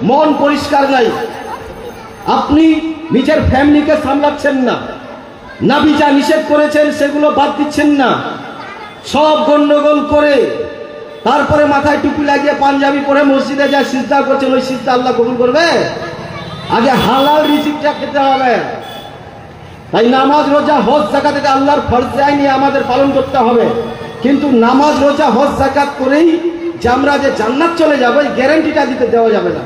মন পরিষ্কার নাই, আপনি নিজের ফ্যামিলিকে সামলাচ্ছেন না, নবী যা নিষেধ করেছেন সেগুলো বাদ দিচ্ছেন না, সব গন্ডগোল করে তারপরে মাথায় টুপি লাগিয়ে পাঞ্জাবি পরে মসজিদে যায় সিজদা করছেন, ওই সিজদা আল্লাহ কবুল করবে? আগে হালাল রিজিকটা খেতে হবে। তাই নামাজ রোজা হজ যাকাত এটা আল্লাহর ফরজ আইন আমাদের পালন করতে হবে, কিন্তু নামাজ রোজা হজ যাকাত করেই যে আমরা যে জান্নাত চলে যাবো এই গ্যারান্টিটা দিতে দেওয়া যাবে না।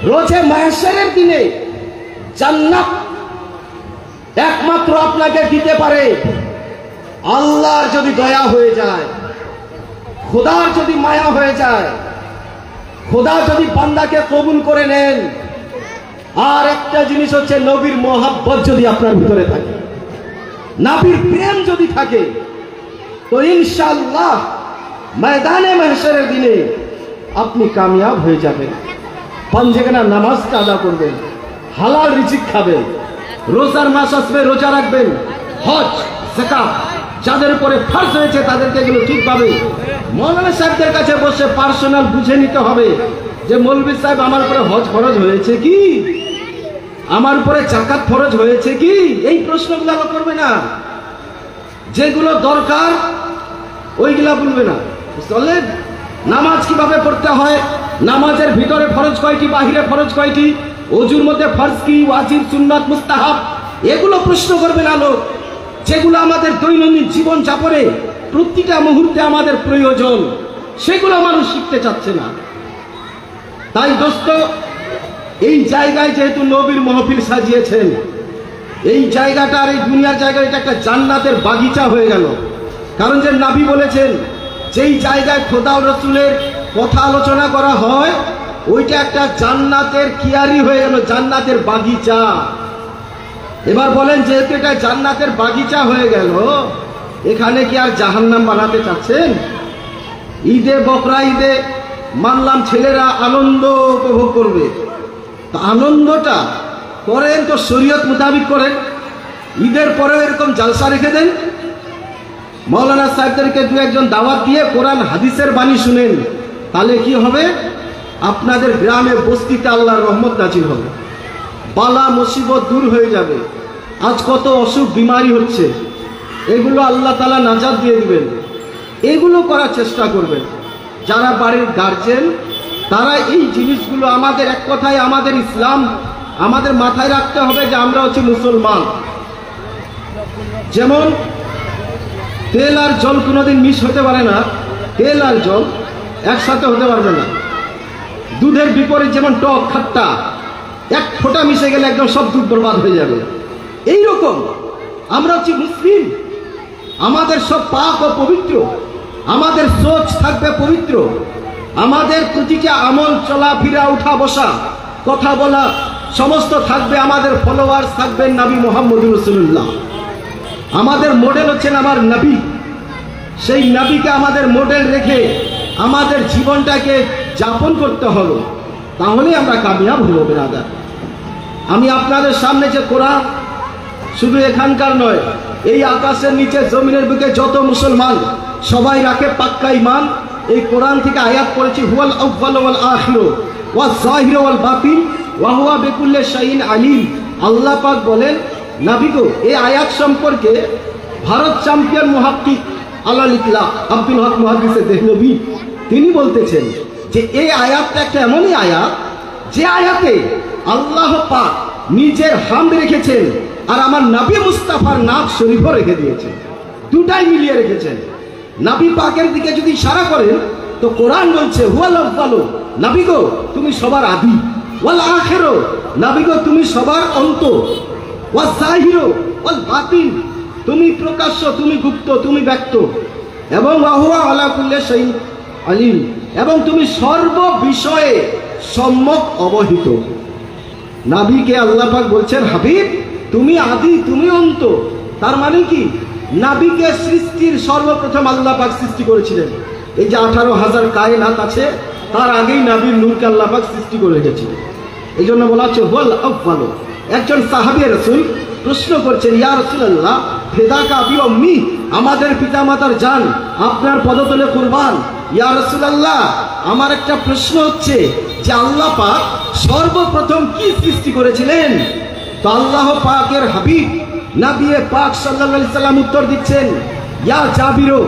রোজে মাহশরের দিনে জান্নাত একমাত্র আপনাকে দিতে পারে আল্লাহর যদি দয়া হয়ে যায়, খোদার যদি মায়া হয়ে যায়, খোদা যদি বান্দাকে কবুল করে নেন। আর একটা জিনিস হচ্ছে নবীর মোহাব্বত যদি আপনার ভিতরে থাকে, নবীর প্রেম যদি থাকে, তো ইনশাআল্লাহ ময়দানে মাহশরের দিনে আপনি কামিয়াব হয়ে যাবেন। পাঁচওয়াক্ত নামাজটা আদা করবেন, হালাল রিজিক খাবেন, রোজার মাস আসবে রোজা রাখবেন, হজ যাকাত যাদের উপরে ফরজ হয়েছে তাদেরকে এগুলো ঠিকভাবে মৌলানা সাহেবদের কাছে বসে পার্সোনাল বুঝে নিতে হবে যে মৌলভী সাহেব আমার উপরে হজ ফরজ হয়েছে কি, আমার উপরে যাকাত ফরজ হয়েছে কি, এই প্রশ্নগুলো করবে না। যেগুলো দরকার ওইগুলা বলবে না। বুঝতে নামাজ কিভাবে পড়তে হয়, নামাজের ভিতরে ফরজ কয়টি, বাহিরে ফরজ কয়টি, ওযুর মধ্যে ফরজ কি, ওয়াজিব, সুন্নাত, মুস্তাহাব, এগুলো প্রশ্ন করবে না লোক। যেগুলো আমাদের দৈনন্দিন জীবন যাপনে প্রতিটা মুহূর্তে আমাদের প্রয়োজন, সেগুলো মানুষ শিখতে চাচ্ছে না। তাই দোস্ত, এই জায়গায় যেহেতু নবীর মাহফিল সাজিয়েছেন, এই জায়গাটা আর এই দুনিয়ার জায়গায় এটা একটা জান্নাতের বাগিচা হয়ে গেল। কারণ যে নবী বলেছেন যেই জায়গায় খোদা ও রাসূলের কথা আলোচনা করা হয় ওইটা একটা জান্নাতের কিয়ারি হয়ে গেল, জান্নাতের বাগিচা। এবার বলেন যেহেতু এটা জান্নাতের বাগিচা হয়ে গেল, এখানে কি আর জাহান্নাম বানাতে চাচ্ছেন? ঈদে বকরা ঈদে মানলাম ছেলেরা আনন্দ উপভোগ করবে, তা আনন্দটা করেন তো শরীয়ত মোতাবিক করেন। ঈদের পরেও এরকম জালসা রেখে দেন, মৌলানা সাহেবদেরকে দু একজন দাওয়াত দিয়ে কোরআন হাদিসের বাণী শুনেন, তাহলে কি হবে? আপনাদের গ্রামে বস্তিতে আল্লাহর রহমত নাজিল হবে, বালা মুসিবত দূর হয়ে যাবে। আজ কত অসুখ বিমারি হচ্ছে, এগুলো আল্লাহ তাআলা নাজাত দিয়ে দিবেন। এগুলো করার চেষ্টা করবেন। যারা বাড়ির গার্জেন তারা এই জিনিসগুলো, আমাদের এক কথায় আমাদের ইসলাম আমাদের মাথায় রাখতে হবে যে আমরা হচ্ছে মুসলমান। যেমন তেল আর জল কোনোদিন মিশ হতে পারে না, তেল আর জল একসাথে হতে পারবে না। দুধের বিপরীত যেমন টক খাট্টা, এক ফোঁটা মিশে গেলে একদম সব দুধ বরবাদ হয়ে যাবে। এইরকম আমরা হচ্ছি মুসলিম, আমাদের সব পাক ও পবিত্র, আমাদের সোচ থাকবে পবিত্র, আমাদের প্রতিটা আমল চলাফেরা উঠা বসা কথা বলা সমস্ত থাকবে, আমাদের ফলোয়ার্স থাকবেন নবী মুহাম্মদুর রাসূলুল্লাহ। আমাদের মডেল হচ্ছেন আমার নবী, সেই নবীকে আমাদের মডেল রেখে আমাদের জীবনটাকে যাপন করতে হবে, তাহলে আমরা কামিয়াব হব। বেরাদার, আমি আপনাদের সামনে যে কোরআন, শুধু এখানকার নয়, এই আকাশের নিচে জমিনের বুকে যত মুসলমান সবাই রাখে পাক্কা ঈমান, এই কোরআন থেকে আয়াত পড়েছি, হুয়াল আউয়াল ওয়াল আখির ওয়াজ যাহির ওয়াল বাতিন ওয়া হুয়া বিকুল্লি শাইইন আলিম। আল্লাহ পাক বলেন, নবী গো, এই আয়াত সম্পর্কে ভারত চ্যাম্পিয়ন মুহাক্কিক আল্লাহ ইতলা আব্দুল হক মুহাদ্দিসে দেহলভী তিনি বলতেছেন যে এই আয়াতটা একটা এমনই আয়াত যে আয়াতে আল্লাহ পাক নিজের হামদ রেখেছেন আর আমার নবী মুস্তাফার নাম শরীফও রেখে দিয়েছেন, দুটাই মিলিয়ে রেখেছেন। নবী পাকের দিকে যদি ইশারা করেন তো কোরআন বলছে হুয়াল আউয়াল, নবী গো তুমি সবার আদি, ওয়াল আখির, নবী গো তুমি সবার অন্ত, ওয়াজ যাহির ওয়াল বাতিন, তুমি প্রকাশ্য, তুমি গুপ্ত, তুমি ব্যক্ত, এবং ওয়া হুয়া আলা কুল্লি শাইইন আলিম, এবং তুমি সর্ব বিষয়ে সম্যক অবহিত। নবীকে আল্লাহ পাক বলছেন হাবিব তুমি আদি, তুমি অন্ত। তার মানে কি? নবীকে সৃষ্টির সর্বপ্রথম আল্লাহ পাক সৃষ্টি করেছিলেন। এই যে 18,000 কায়নাত আছে তার আগেই নবীর নূরকে আল্লাহ পাক সৃষ্টি করে রেখেছিলেন। এই জন্য বলা হচ্ছে হুয়াল আউয়াল। একজন সাহাবী রাসূল প্রশ্ন করছেন, ইয়া রাসূলুল্লাহ ফিদাকা আবি উম্মি, আমাদের পিতামাতার জান আপনার পদতলে কুরবান। ইয়া রাসূলুল্লাহ আমার একটা প্রশ্ন হচ্ছে যে আল্লাহ পাক সর্বপ্রথম কি সৃষ্টি করেছিলেন। তো আল্লাহ পাকের হাবিব নবী পাক সাল্লাল্লাহু আলাইহি সাল্লাম উত্তর দিচ্ছেন, ইয়া জাবিরো,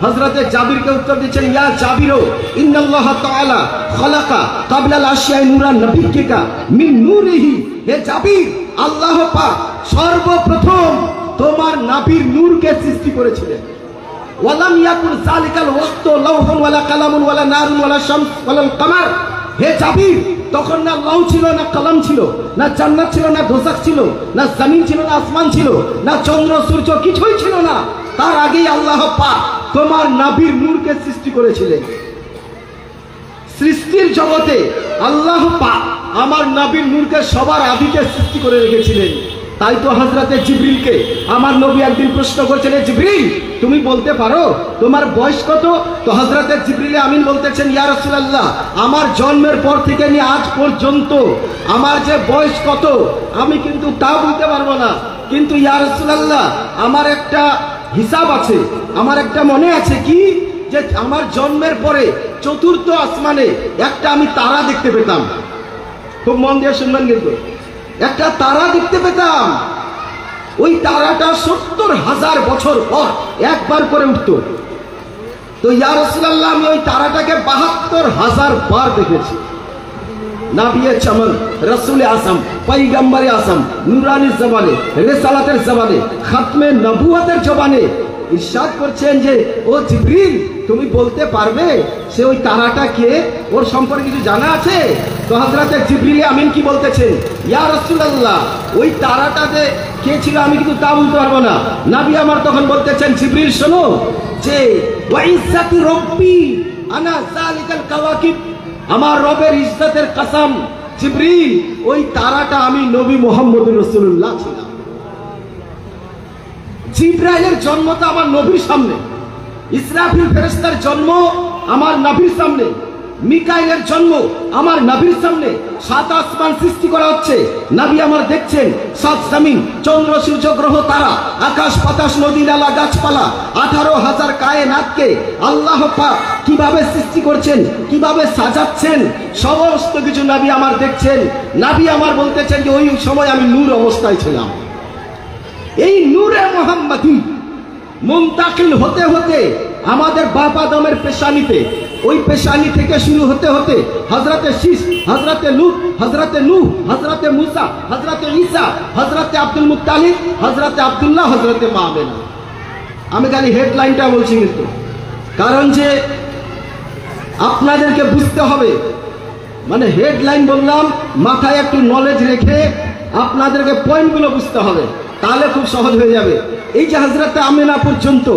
হযরতে জাবিরকে উত্তর দিচ্ছেন, ইয়া জাবিরো ইন্নাল্লাহ তাআলা খালাকা ক্বাবলাল আশিয়াই নূরান নাবিয়্যিকা মিন নূরিহি। হে জাবির, আল্লাহ পাক সর্বপ্রথম তোমার নবীর নূরকে সৃষ্টি করেছিলেন। ওয়ালাম ইয়াকুন যালিকাল ওয়াক্তু লাউহুন ওয়ালা কালামুন ওয়ালা নারুন ওয়ালা শামস ওয়ালাল কামার। হে জাবির, তখন না লৌহ ছিল, না কলম ছিল, না জান্নাত ছিল, না দোজখ ছিল, না জমিন ছিল, না আসমান ছিল, না চন্দ্র সূর্য, কিছুই ছিল না। তার আগেই আল্লাহ পাক তোমার নবীর নূরকে সৃষ্টি করেছিলেন। সৃষ্টির জগতে আল্লাহ পাক আমার নবীর নূরকে সবার আদিতে সৃষ্টি করে রেখেছিলেন। তাই তো হযরতে জিবরিলকে আমার নবী একদিন প্রশ্ন করছেন, জিবরিল তুমি বলতে পারো তোমার বয়স কত? তো হযরতে জিবরিল আমিন বলতেছেন, ইয়া রাসূলুল্লাহ, আমার জন্মের পর থেকে নিয়ে আজ পর্যন্ত আমার যে বয়স কত আমি কিন্তু তা বলতে পারবো না, কিন্তু ইয়া রাসূলুল্লাহ আমার একটা হিসাব আছে, আমার একটা মনে আছে কি, যে আমার জন্মের পরে চতুর্থ আসমানে একটা আমি তারা দেখতে পেতাম। খুব মন দিয়ে শুনবেন, কিন্তু একটা তারা দেখতে পেতাম। ওই তারাটা ৭০,০০০ বছর পর একবার করে উঠতো। তো ইয়া রাসূলুল্লাহ আমি ওই তারাটাকে ৭২,০০০ বার দেখেছি। নাবিয়ে চমন, রসুল আসম, পয়গম্বরে আসম, নুরানি জবানে, রিসালাতের জবানে, খাতমে নবুয়তের জবানে ইরশাদ করছেন যে ও জিবরিল তুমি বলতে পারবে সে ওই তারাটা কে, ওর সম্পর্কে কিছু জানা আছে? তো হযরতে জিবরিল আমিন কি বলতেছেন, ইয়া রাসূলুল্লাহ ওই তারাটাতে কে ছিল আমি কিন্তু তা বলতে পারবো না। নবী আমার তখন বলতেছেন, জিবরিল শোনো, যে ওয়া ইজ্জাতি রব্বি আনা যালিকাল কাওয়াকিব, আমার রবের ইজ্জতের কসম জিবরিল ওই তারাটা আমি নবী মুহাম্মদুর রাসূলুল্লাহ ছিলাম। জিবরাইলের জন্ম তো আমার নবীর সামনে, ইসরাফিল ফেরেশতার জন্ম আমার নবীর সামনে, মিকাইলের জন্ম আমার নবীর সামনে। ৭ আসমান সৃষ্টি করা হচ্ছে, নবী আমার দেখছেন ৭ জমিন, চন্দ্র সূর্য গ্রহ তারা, আকাশ বাতাস নদী নালা গাছপালা, ১৮,০০০ কায়নাতকে আল্লাহ পাক কিভাবে সৃষ্টি করছেন, কিভাবে সাজাচ্ছেন, সমস্ত কিছু নবী আমার দেখছেন। নবী আমার বলতেছেন যে ওই সময় আমি নূর অবস্থায় ছিলাম। এই নূরে মুহাম্মাদি মুনতাকিল হতে হতে আমাদের বাপ আদমের পেশানিতে, ওই পেশানি থেকে শুরু হতে হতে হযরতে শীস, হযরতে লূত, হযরতে নূহ, হযরতে মুসা, হযরতে ঈসা, হযরতে আব্দুল মুত্তালিব, হযরতে আব্দুল্লাহ, হযরতে মা আমেনা। আমি খালি হেডলাইনটা বলছি কিন্তু, কারণ যে আপনাদেরকে বুঝতে হবে, মানে হেডলাইন বললাম, মাথায় একটু নলেজ রেখে আপনাদেরকে পয়েন্টগুলো বুঝতে হবে, তাহলে খুব সহজ হয়ে যাবে। এই যে হযরতে আমেনা পর্যন্ত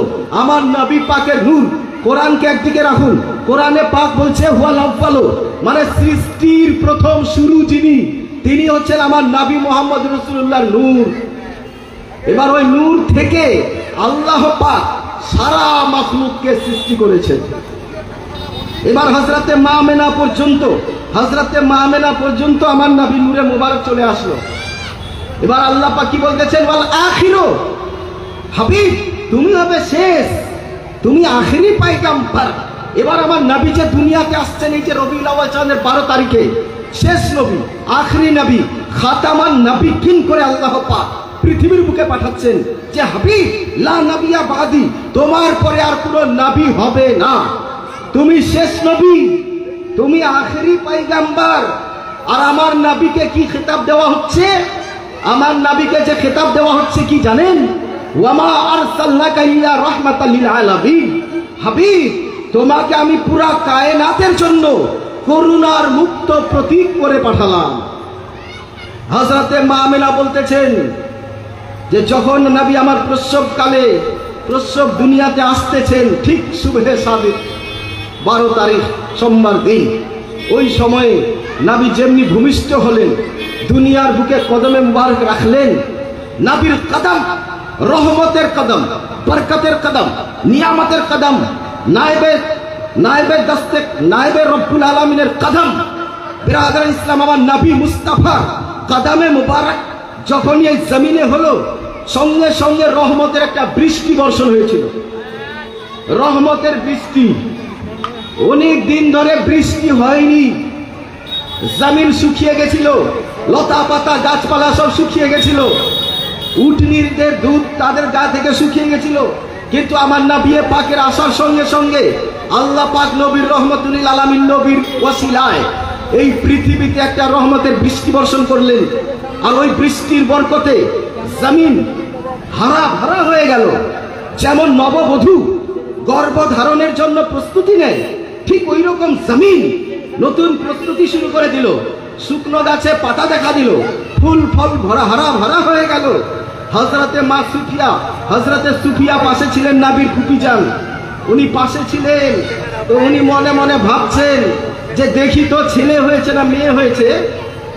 আমার নবী পাকের নূর। কোরআনকে একদিকে রাখুন, কোরআনে পাক বলছে হুয়াল আউয়ালু, মানে সৃষ্টির প্রথম শুরু যিনি, তিনি হচ্ছেন আমার নবী মুহাম্মদ রাসূলুল্লাহর নূর। এবার ওই নূর থেকে আল্লাহ পাক সারা মাখলুককে সৃষ্টি করেছেন। এবার হযরতে মা আমেনা পর্যন্ত, হযরতে মা আমেনা পর্যন্ত আমার নবী নূরে মুবারক চলে আসলো। এবার আল্লাহ পাক কি বলতেছেন, ওয়াল আখিরু, হাবিব তুমি হবে শেষ, তুমি আখেরি পয়গম্বর। এবার আমার নবী যে দুনিয়াতে আসছেন এই যে রবিউল আউয়াল চাঁদের 12 তারিখে, শেষ নবী, আখেরি নবী, খাতামান নবী কিন করে আল্লাহ পাক পৃথিবীর বুকে পাঠাচ্ছেন যে হাবিব লা নবিয়া বাদি, তোমার পরে আর কোনো নবী হবে না, তুমি শেষ নবী, তুমি আখেরি পয়গম্বর। আর আমার নবীকে কি খেতাব দেওয়া হচ্ছে? আমার নবীকে যে খেতাব দেওয়া হচ্ছে কি জানেন? ওয়ামা আরসালনাকা ইল্লা রাহমাতাল লিল আলামিন, হাবিব তোমাকে আমি পুরা কায়নাতের জন্য করুণার মুক্ত প্রতীক করে পাঠালাম। হযরতে মা আমেনা বলতেছেন যে যখন নবী আমার প্রসবকালে, প্রসব দুনিয়াতে আসতেছেন, ঠিক সুবহে সাদিক 12 তারিখ সোমবার দিন, ওই সময়ে নবী যেমনি ভূমিষ্ঠ হলেন, দুনিয়ার বুকে কদমে মুবারক রাখলেন, নবীর কদম রহমতের কদম, বরকতের কদম, নিয়ামতের কদম, নায়েবে দস্তে নায়েবে রব্বুল আলামিনের কদম। বিরাদর ইসলাম, আমার নবী মুস্তাফা কদমে মুবারক যখনই এই জমিনে হলো, সঙ্গে সঙ্গে রহমতের একটা বৃষ্টি বর্ষণ হয়েছিল। রহমতের বৃষ্টি, অনেক দিন ধরে বৃষ্টি হয়নি, জমিন শুকিয়ে গেছিল, লতা পাতা গাছপালা সব শুকিয়ে গেছিল, উটনীদের দুধ তাদের গা থেকে শুকিয়ে গেছিল। কিন্তু আমার নবী পাকের আসার সঙ্গে সঙ্গে আল্লাহ পাক নবীর রহমতুল আলামিন নবীর ওসিলায় এই পৃথিবীতে একটা রহমতের বৃষ্টি বর্ষণ করলেন। আর ওই বৃষ্টির বরকতে জমিন হারা ভরা হয়ে গেল। যেমন নববধূ গর্ভধারণের জন্য প্রস্তুতি নেয়, ঠিক ওই রকম জমিন নতুন প্রস্তুতি শুরু করে দিল। শুকনো গাছে পাতা দেখা দিল, ফুল ফল ভরা হারা ভরা হয়ে গেল। হযরতে মা সুফিয়া, হযরতে সুফিয়া পাশে ছিলেন নবীর ফুফিজান, উনি পাশে ছিলেন। তো উনি মনে মনে ভাবছেন যে দেখি তো ছেলে হয়েছে না মেয়ে হয়েছে।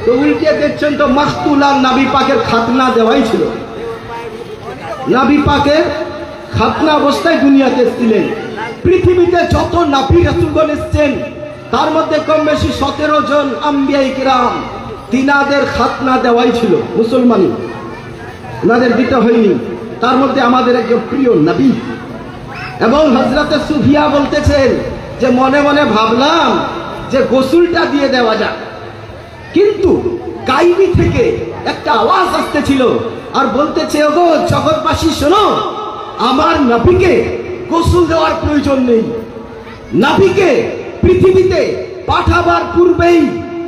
তো উল্টে দেখছেন তো মাখতুলা নবী পাকের খাতনা দেওয়াই ছিল। নবী পাকের খাতনা অবস্থায় দুনিয়াতে এসেছিলেন। পৃথিবীতে যত নবী রাসূলগণ এসেছেন তার মধ্যে কম বেশি 17 জন আম্বিয়ায়ে কিরাম, তিনাদের খাতনা দেওয়াই ছিল মুসলমানি, ওনাদের দিতে হয়নি। তার মধ্যে আমাদের একজন প্রিয় নবী। এবং হযরতে সুফিয়া বলতেছেন যে মনে মনে ভাবলাম যে গোসলটা দিয়ে দেওয়া যাক, কিন্তু গাইবি থেকে একটা আওয়াজ আসতেছিল আর বলতেছে, ওগো জগৎবাসী শোনো, আমার নবীকে গোসল দেওয়ার প্রয়োজন নেই। নবীকে পৃথিবীতে পাঠাবার পূর্বেই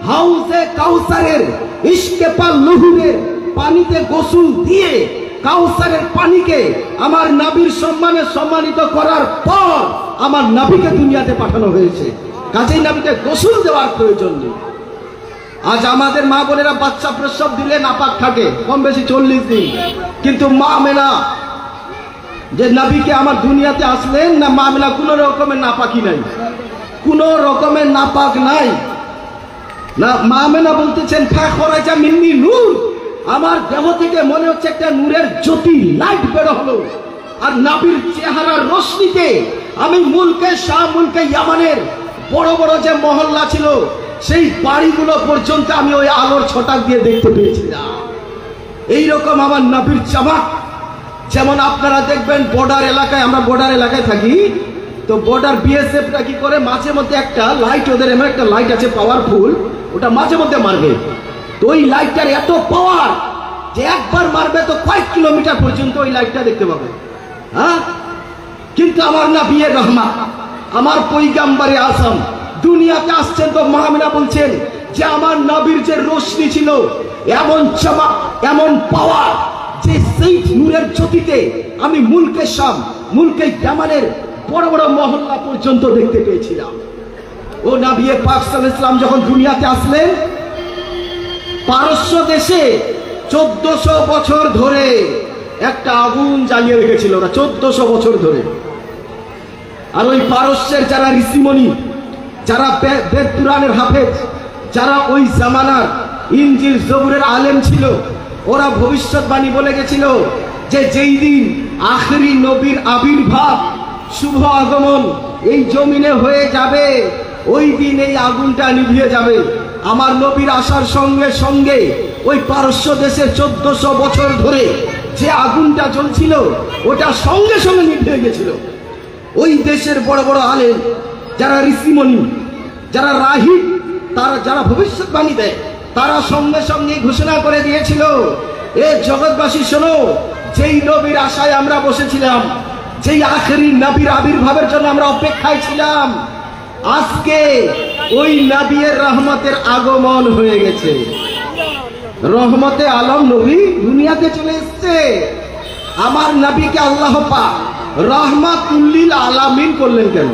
হাউজে কাউসারের ইশকে পাল লহুরের পানিতে গোসল দিয়ে কাউসারের পানিকে আমার নবীর সম্মানে সম্মানিত করার পর আমার নবীকে দুনিয়াতে পাঠানো হয়েছে। কাজেই নবীকে গোসল দেওয়ার প্রয়োজন নেই। আজ আমাদের মা বোনেরা বাচ্চা প্রসব দিলে নাপাক থাকে কম বেশি 40 দিন, কিন্তু মা আমেনা যে নবীকে আমার দুনিয়াতে আসলেন না, মা আমেনা কোনো রকমের নাপাকি নাই, কোন রকমের নাপাক নাই। না, মা আমেনা বলতেছেন ফাখরাজা মিন্নি নূর, আমার দেহ থেকে মনে হচ্ছে একটা নূরের জ্যোতি লাইট বের হলো। আর নবীর চেহারার রশ্মিতে আমি মুলকে শাহ, মুলকে ইয়ামানের বড় বড় যে মহল্লা ছিল সেই বাড়িগুলো পর্যন্ত আমি ওই আলোর ছটাক দিয়ে দেখতে পেয়েছিলাম। এইরকম আমার নবীর চামাক। যেমন আপনারা দেখবেন বর্ডার এলাকায়, আমরা বর্ডার এলাকায় থাকি, তো বর্ডার বিএসএফরা কি করে মাঝে মধ্যে একটা লাইট, ওদের এমন একটা লাইট আছে পাওয়ারফুল, ওটা মাঝে মধ্যে মারবে। তো ওই লাইটটার এত পাওয়ার যে একবার মারবে তো কয়েক কিলোমিটার পর্যন্ত ওই লাইটটা দেখতে পাবে। হ্যাঁ, কিন্তু আমার নবী রহমত, আমার পয়গম্বরে আযম দুনিয়াতে আসছেন, তো মা আমিনা বলছেন যে আমার নবীর যে রশ্মি ছিল এমন চমক, এমন পাওয়ার যে সেই নূরের জ্যোতিতে আমি মুলকে শাম, মুলকে ইয়ামানের বড় বড় মহল্লা পর্যন্ত দেখতে পেয়েছিলাম। ও নবী পাক সাল্লাল্লাহু আলাইহি ওয়াসাল্লাম যখন দুনিয়াতে আসলেন, পারস্য দেশে 1400 বছর ধরে একটা আগুন জ্বালিয়ে রেখেছিল ওরা, 1400 বছর ধরে। আর ওই পারস্যের যারা ঋষিমণি, যারা বেদ পুরাণের হাফেজ, যারা ওই জামানার ইনজিল জবুরের আলেম ছিল, ওরা ভবিষ্যৎবাণী বলে গেছিল যে যেই দিন আখেরি নবীর আবির্ভাব, শুভ আগমন এই জমিনে হয়ে যাবে, ওই দিন এই আগুনটা নিভিয়ে যাবে। আমার নবীর আসার সঙ্গে সঙ্গে ওই পারস্য দেশে 1400 বছর ধরে যে আগুনটা জ্বলছিল ওটা সঙ্গে সঙ্গে নিভিয়ে গেছিল। ওই দেশের বড় বড় আলেম, যারা ঋষিমণি, যারা রাহিব, তারা যারা ভবিষ্যৎবাণী দেয়, তারা সঙ্গে সঙ্গে ঘোষণা করে দিয়েছিল, এ জগৎবাসী শোনো, যেই নবীর আশায় আমরা বসেছিলাম, যেই আখেরি নবীর আবির্ভাবের জন্য আমরা অপেক্ষায় ছিলাম, আজকে ওই নবীর রহমতের আগমন হয়ে গেছে। রহমতে আলম নবী দুনিয়াতে চলে এসেছে। আমার নবীকে আল্লাহ পাক রাহমাতুল লিল আলামিন করলেন কেন?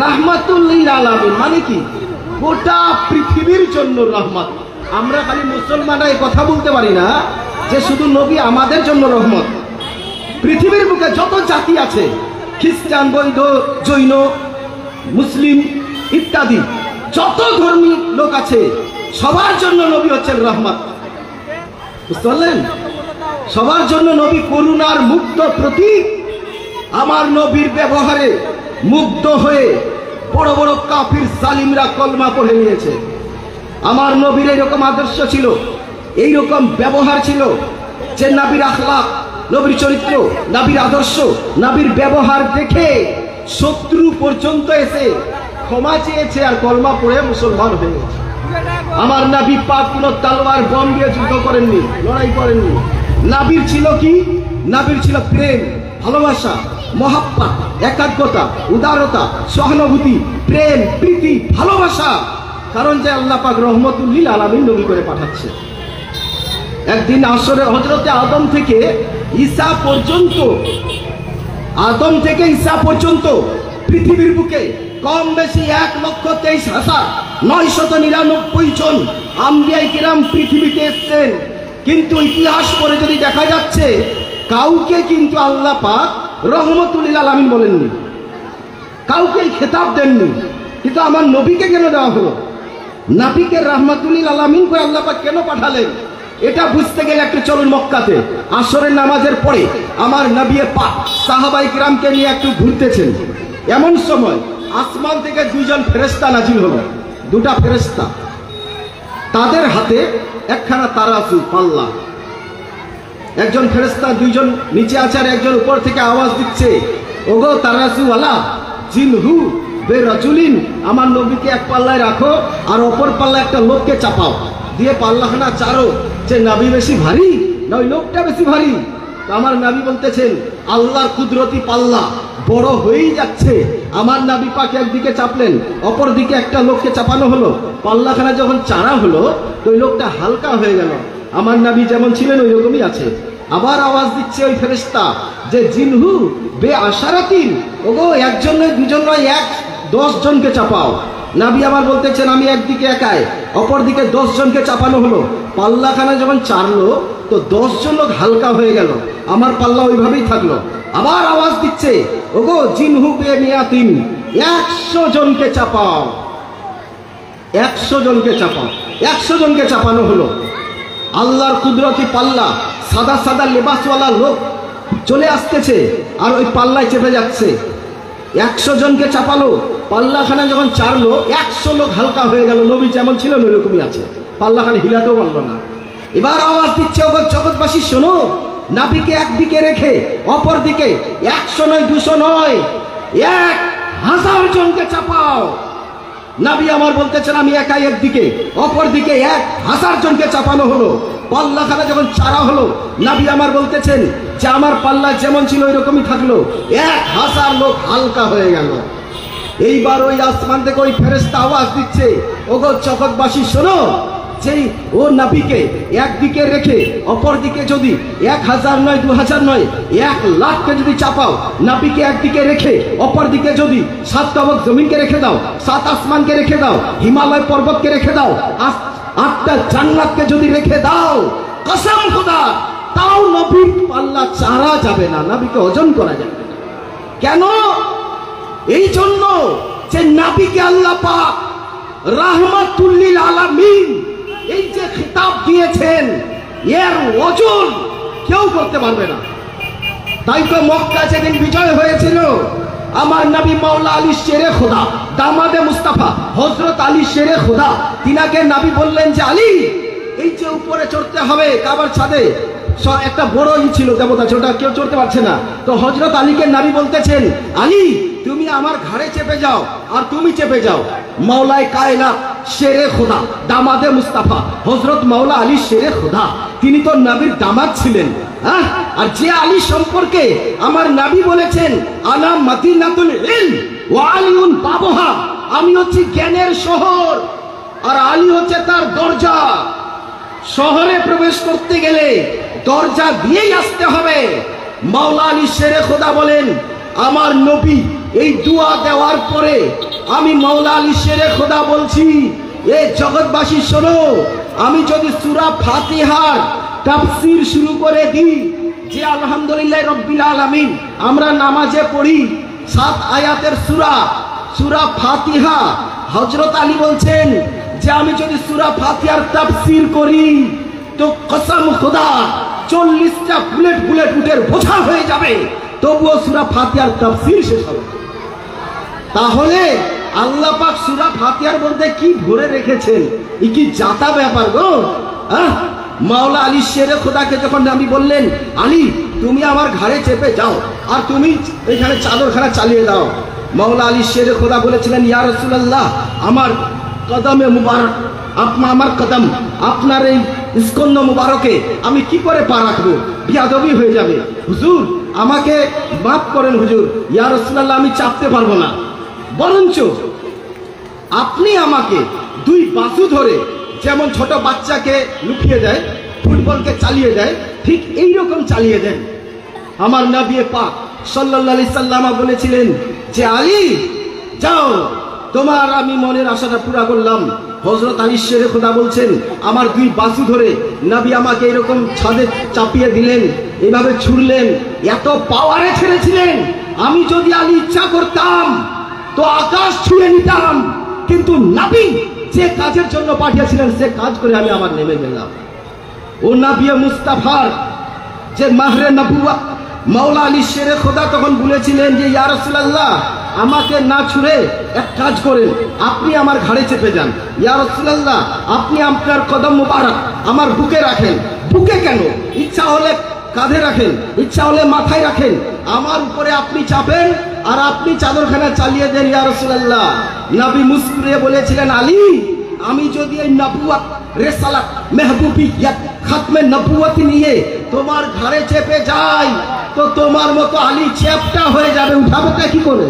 রাহমাতুল লিল আলামিন মানে কি? গোটা পৃথিবীর জন্য রহমত। আমরা খালি মুসলমানরা এই কথা বলতে পারি না যে শুধু নবী আমাদের জন্য রহমত। পৃথিবীর বুকে যত জাতি আছে, খ্রিস্টান, বৌদ্ধ, জৈন, মুসলিম ইত্যাদি যত ধর্মী লোক আছে, সবার জন্য নবী হচ্ছেন রহমত। বুঝতে পারলেন? সবার জন্য নবী করুণার মুগ্ধ প্রতীক। আমার নবীর ব্যবহারে মুগ্ধ হয়ে বড় বড় কাফির জালিমরা কলমা পড়ে নিয়েছে। আমার নবীর এইরকম আদর্শ ছিল, এইরকম ব্যবহার ছিল যে নবীর আখলাক, নবীর চরিত্র, নবীর আদর্শ, নবীর ব্যবহার দেখে শত্রু পর্যন্ত এসে ক্ষমা চেয়েছে আর কলমা পড়ে মুসলমান হয়ে গেছে। আমার নবী পাক কোনো তলোয়ার বম দিয়ে যুদ্ধ করেননি, লড়াই করেননি। নবীর ছিল কি? নবীর ছিল প্রেম, ভালোবাসা, মহাব্বত, একাগ্রতা, উদারতা, সহানুভূতি, প্রেম, প্রীতি, ভালোবাসা। কারণ যে আল্লাহ পাক রহমতুল লিল আলামিন নবী করে পাঠাচ্ছে। একদিন আসরে হযরতে আদম থেকে ঈসা পর্যন্ত পৃথিবীর বুকে কম বেশি 1,23,999 জন আম্বিয়ায়ে কিরাম পৃথিবীতে এসেছেন। কিন্তু ইতিহাস পড়ে যদি দেখা যাচ্ছে কাউকে কিন্তু আল্লাহ পাক রহমতুল লিল আলামিন বলেননি, কাউকে খেতাব দেননি। কিন্তু আমার নবীকে কেন দেওয়া হলো? নবীকে রহমতুল লিল আলামিন করে আল্লাহ পাক কেন পাঠালেন? এটা বুঝতে গেলে একটু চলুন মক্কাতে। আসরের নামাজের পরে আমার নবী পাক সাহাবায়ে কিরামকে নিয়ে একটু ঘুরতেছেন। এমন সময় আসমান থেকে দুইজন ফেরেশতা নাজিল হলো, দুটা ফেরেশতা। তাদের হাতে একখানা তারাজু, পাল্লা। একজন ফেরেশতা, দুইজন নিচে আছে আর একজন উপর থেকে আওয়াজ দিচ্ছে, ওগো তারাজুওয়ালা, জিনহু বে রাজুলিন, আমার নবীকে এক পাল্লায় রাখো আর অপর পাল্লায় একটা লোককে চাপাও, দিয়ে পাল্লাখানা চারো, যে নবী বেশি ভারী না ওই লোকটা বেশি ভারী। আমার নবী বলতেছেন আল্লাহর কুদরতি পাল্লা বড় হয়েই যাচ্ছে। আমার নবী পাক একদিকে চাপলেন, অপর দিকে একটা লোককে চাপানো হলো। পাল্লাখানা যখন চারা হলো তো ওই লোকটা হালকা হয়ে গেল। আমার নবী যেমন ছিলেন ওই রকমই আছে। আবার আওয়াজ দিচ্ছে ওই ফেরেশতা যে জিনহু বে আশারাতিন, ওগো একজন নয় দুজন নয় 10 জনকে চাপাও। নবী আবার বলতেছেন আমি একদিকে একাই, অপর দিকে 10 জনকে চাপানো হলো। পাল্লাখানা যখন চারলো তো 10 জন লোক হালকা হয়ে গেল, আমার পাল্লা ওইভাবেই থাকলো। আবার আওয়াজ দিচ্ছে ওগো জিনহু বে মিয়াতিন, 100 জনকে চাপাও, 100 জনকে চাপাও। 100 জনকে চাপানো হলো। আল্লাহর কুদরতি পাল্লা, সাদা সাদা লেবাসওয়ালা লোক চলে আসতেছে আর ওই পাল্লায় চেপে যাচ্ছে। 100 জনকে চাপালো, পাল্লাখানা যখন চারলো 100 লোক হালকা হয়ে গেল। নবী যেমন ছিলেন ওইরকমই আছে, পাল্লাখানা হিলাতেও পারল না। এবার আওয়াজ দিচ্ছে ওগো জগৎবাসী শোনো, নবীকে একদিকে রেখে অপর দিকে 100 নয় 200 নয় 1000 জনকে চাপাও। নবী আমার বলতেছেন আমি একাই একদিকে, অপর দিকে 1000 জনকে চাপানো হলো। পাল্লাখানা যখন চারা হলো নবী আমার বলতেছেন যে আমার পাল্লা যেমন ছিল ওইরকমই থাকলো, 1000 লোক হালকা হয়ে গেল। এইবার ওই আসমান থেকে ওই ফেরেশতা আওয়াজ দিচ্ছে ওগো জগৎবাসী শোনো, যেই ও নবীকে একদিকে রেখে অপর দিকে যদি 1000 নয় 2000 নয় 1,00,000কে যদি চাপাও, নবীকে একদিকে রেখে অপর দিকে যদি 7 তবক জমিনকে রেখে দাও, 7 আসমানকে রেখে দাও, হিমালয় পর্বতকে রেখে দাও, 8টা জান্নাতকে যদি রেখে দাও, কসম খোদা তাও নবীর পাল্লা চারা যাবে না, নবীকে ওজন করা যাবে না। কেন? এই জন্য যে নবীকে আল্লাহ পাক রাহমাতুল লিল আলামিন এই যে খিতাব দিয়েছেন এর ওজন কেউ করতে পারবে না। তাই তো মক্কা যেদিন বিজয় হয়েছিল আমার নবী মাওলা আলী শেরে খোদা দামাদে মুস্তাফা হযরত আলী শেরে খোদা, তিনাকে নবী বললেন যে আলী এই যে উপরে চড়তে হবে কাবার ছাদে, একটা বড় ছিল দেবতা, ওটা কেউ চড়তে পারছে না। তো হযরত আলীকে নবী বলতেছেন আলী তুমি আমার ঘাড়ে চেপে যাও আর তুমি চেপে যাও। মাওলায়ে কায়নাত শেরে খোদা দামাদে মুস্তাফা হযরত মাওলা আলী শেরে খোদা, তিনি তো নবীর দামাদ ছিলেন। আর যে আলী সম্পর্কে আমার নবী বলেছেন আনা মদিনাতুল ইলম ওয়া আলিউন বাবুহা, আমি হচ্ছি জ্ঞানের শহর আর আলী হচ্ছে তার দরজা। শহরে প্রবেশ করতে গেলে দরজা দিয়েই আসতে হবে। মাওলা আলী শেরে খোদা বলেন আমার নবী এই দোয়া দেওয়ার পরে আমি মাওলা আলী শেরে খোদা বলছি এ জগৎবাসী শোনো, আমি যদি সূরা ফাতিহার তাফসীর শুরু করে দিই যে আলহামদুলিল্লাহ রাব্বিল আলামিন আমরা নামাজে পড়ি 7 আয়াতের সূরা ফাতিহা, হযরত আলী বলছেন যে আমি যদি সূরা ফাতিহার তাফসীর করি তো কসম খোদা 40টা বুলেট উটের বোঝা হয়ে যাবে, তবুও সূরা ফাতিহার তাফসীর শেষ হবে। তাহলে আল্লাহ পাক সূরা ফাতিহার মধ্যে কি ভরে রেখেছেন, এই কি জাতা ব্যাপার গো। মাওলা আলী শেরে খোদাকে যখন নবী বললেন আলী তুমি আমার ঘাড়ে চেপে যাও আর তুমি এখানে চাদরখানা চালিয়ে দাও, মাওলা আলী শেরে খোদা বলেছিলেন, ইয়া রাসূলুল্লাহ, আমার কদমে মুবারক, আমার কদম, আপনার এই স্কন্ধ মুবারকে আমি কি করে পা রাখবো? বিয়াদবি হয়ে যাবে। হুজুর আমাকে মাফ করেন হুজুর, ইয়া রাসূলুল্লাহ আমি চাপতে পারবো না, বরঞ্চ আপনি আমাকে দুই বাজু ধরে, যেমন ছোট বাচ্চাকে লুকিয়ে দেয়, ফুটবলকে চালিয়ে দেয়, ঠিক এইরকম চালিয়ে দেন। আমার নবী পাক সাল্লাল্লাহু আলাইহি সাল্লাম বলেছিলেন যে আলী যাও, তোমার আমি মনের আশাটা পুরা করলাম। হযরত আলী শেরে খোদা বলছেন, আমার দুই বাজু ধরে নবী আমাকে এরকম ছাদে চাপিয়ে দিলেন, এইভাবে ছুড়লেন, এত পাওয়ারে ছেড়েছিলেন, আমি যদি আলী ইচ্ছা করতাম তো আকাশ ছুঁয়ে নিতাম, কিন্তু নবী যে কাজের জন্য পাঠিয়েছিলেন সে কাজ করে আমি আবার নেমে গেলাম। ও নবী মুস্তাফার যে মাহরে নবুওয়াত, মাওলা আলী শেরে খোদা তখন বলেছিলেন যে ইয়া রাসূলুল্লাহ আমাকে না ছুঁড়ে এক কাজ করেন, আপনি আমার ঘাড়ে চেপে যান। ইয়া রাসূলুল্লাহ আপনি আপনার কদম মুবারক আমার বুকে রাখেন। বুকে কেন? ইচ্ছা হলে কাঁধে রাখেন, ইচ্ছা হলে মাথায় রাখেন, আমার উপরে আপনি চাপেন আর আপনি চাদরখানা চালিয়ে দেন ইয়া রাসূলুল্লাহ। নবী মুস্কুরে বলেছিলেন, আলী আমি যদি এই নবুওয়াত, রিসালাত, মেহবুবিয়ত, খাতমে নবুওয়াত নিয়ে তোমার ঘাড়ে চেপে যাই তো তোমার মতো আলী চ্যাপটা হয়ে যাবে, উঠাবেটা কি করে?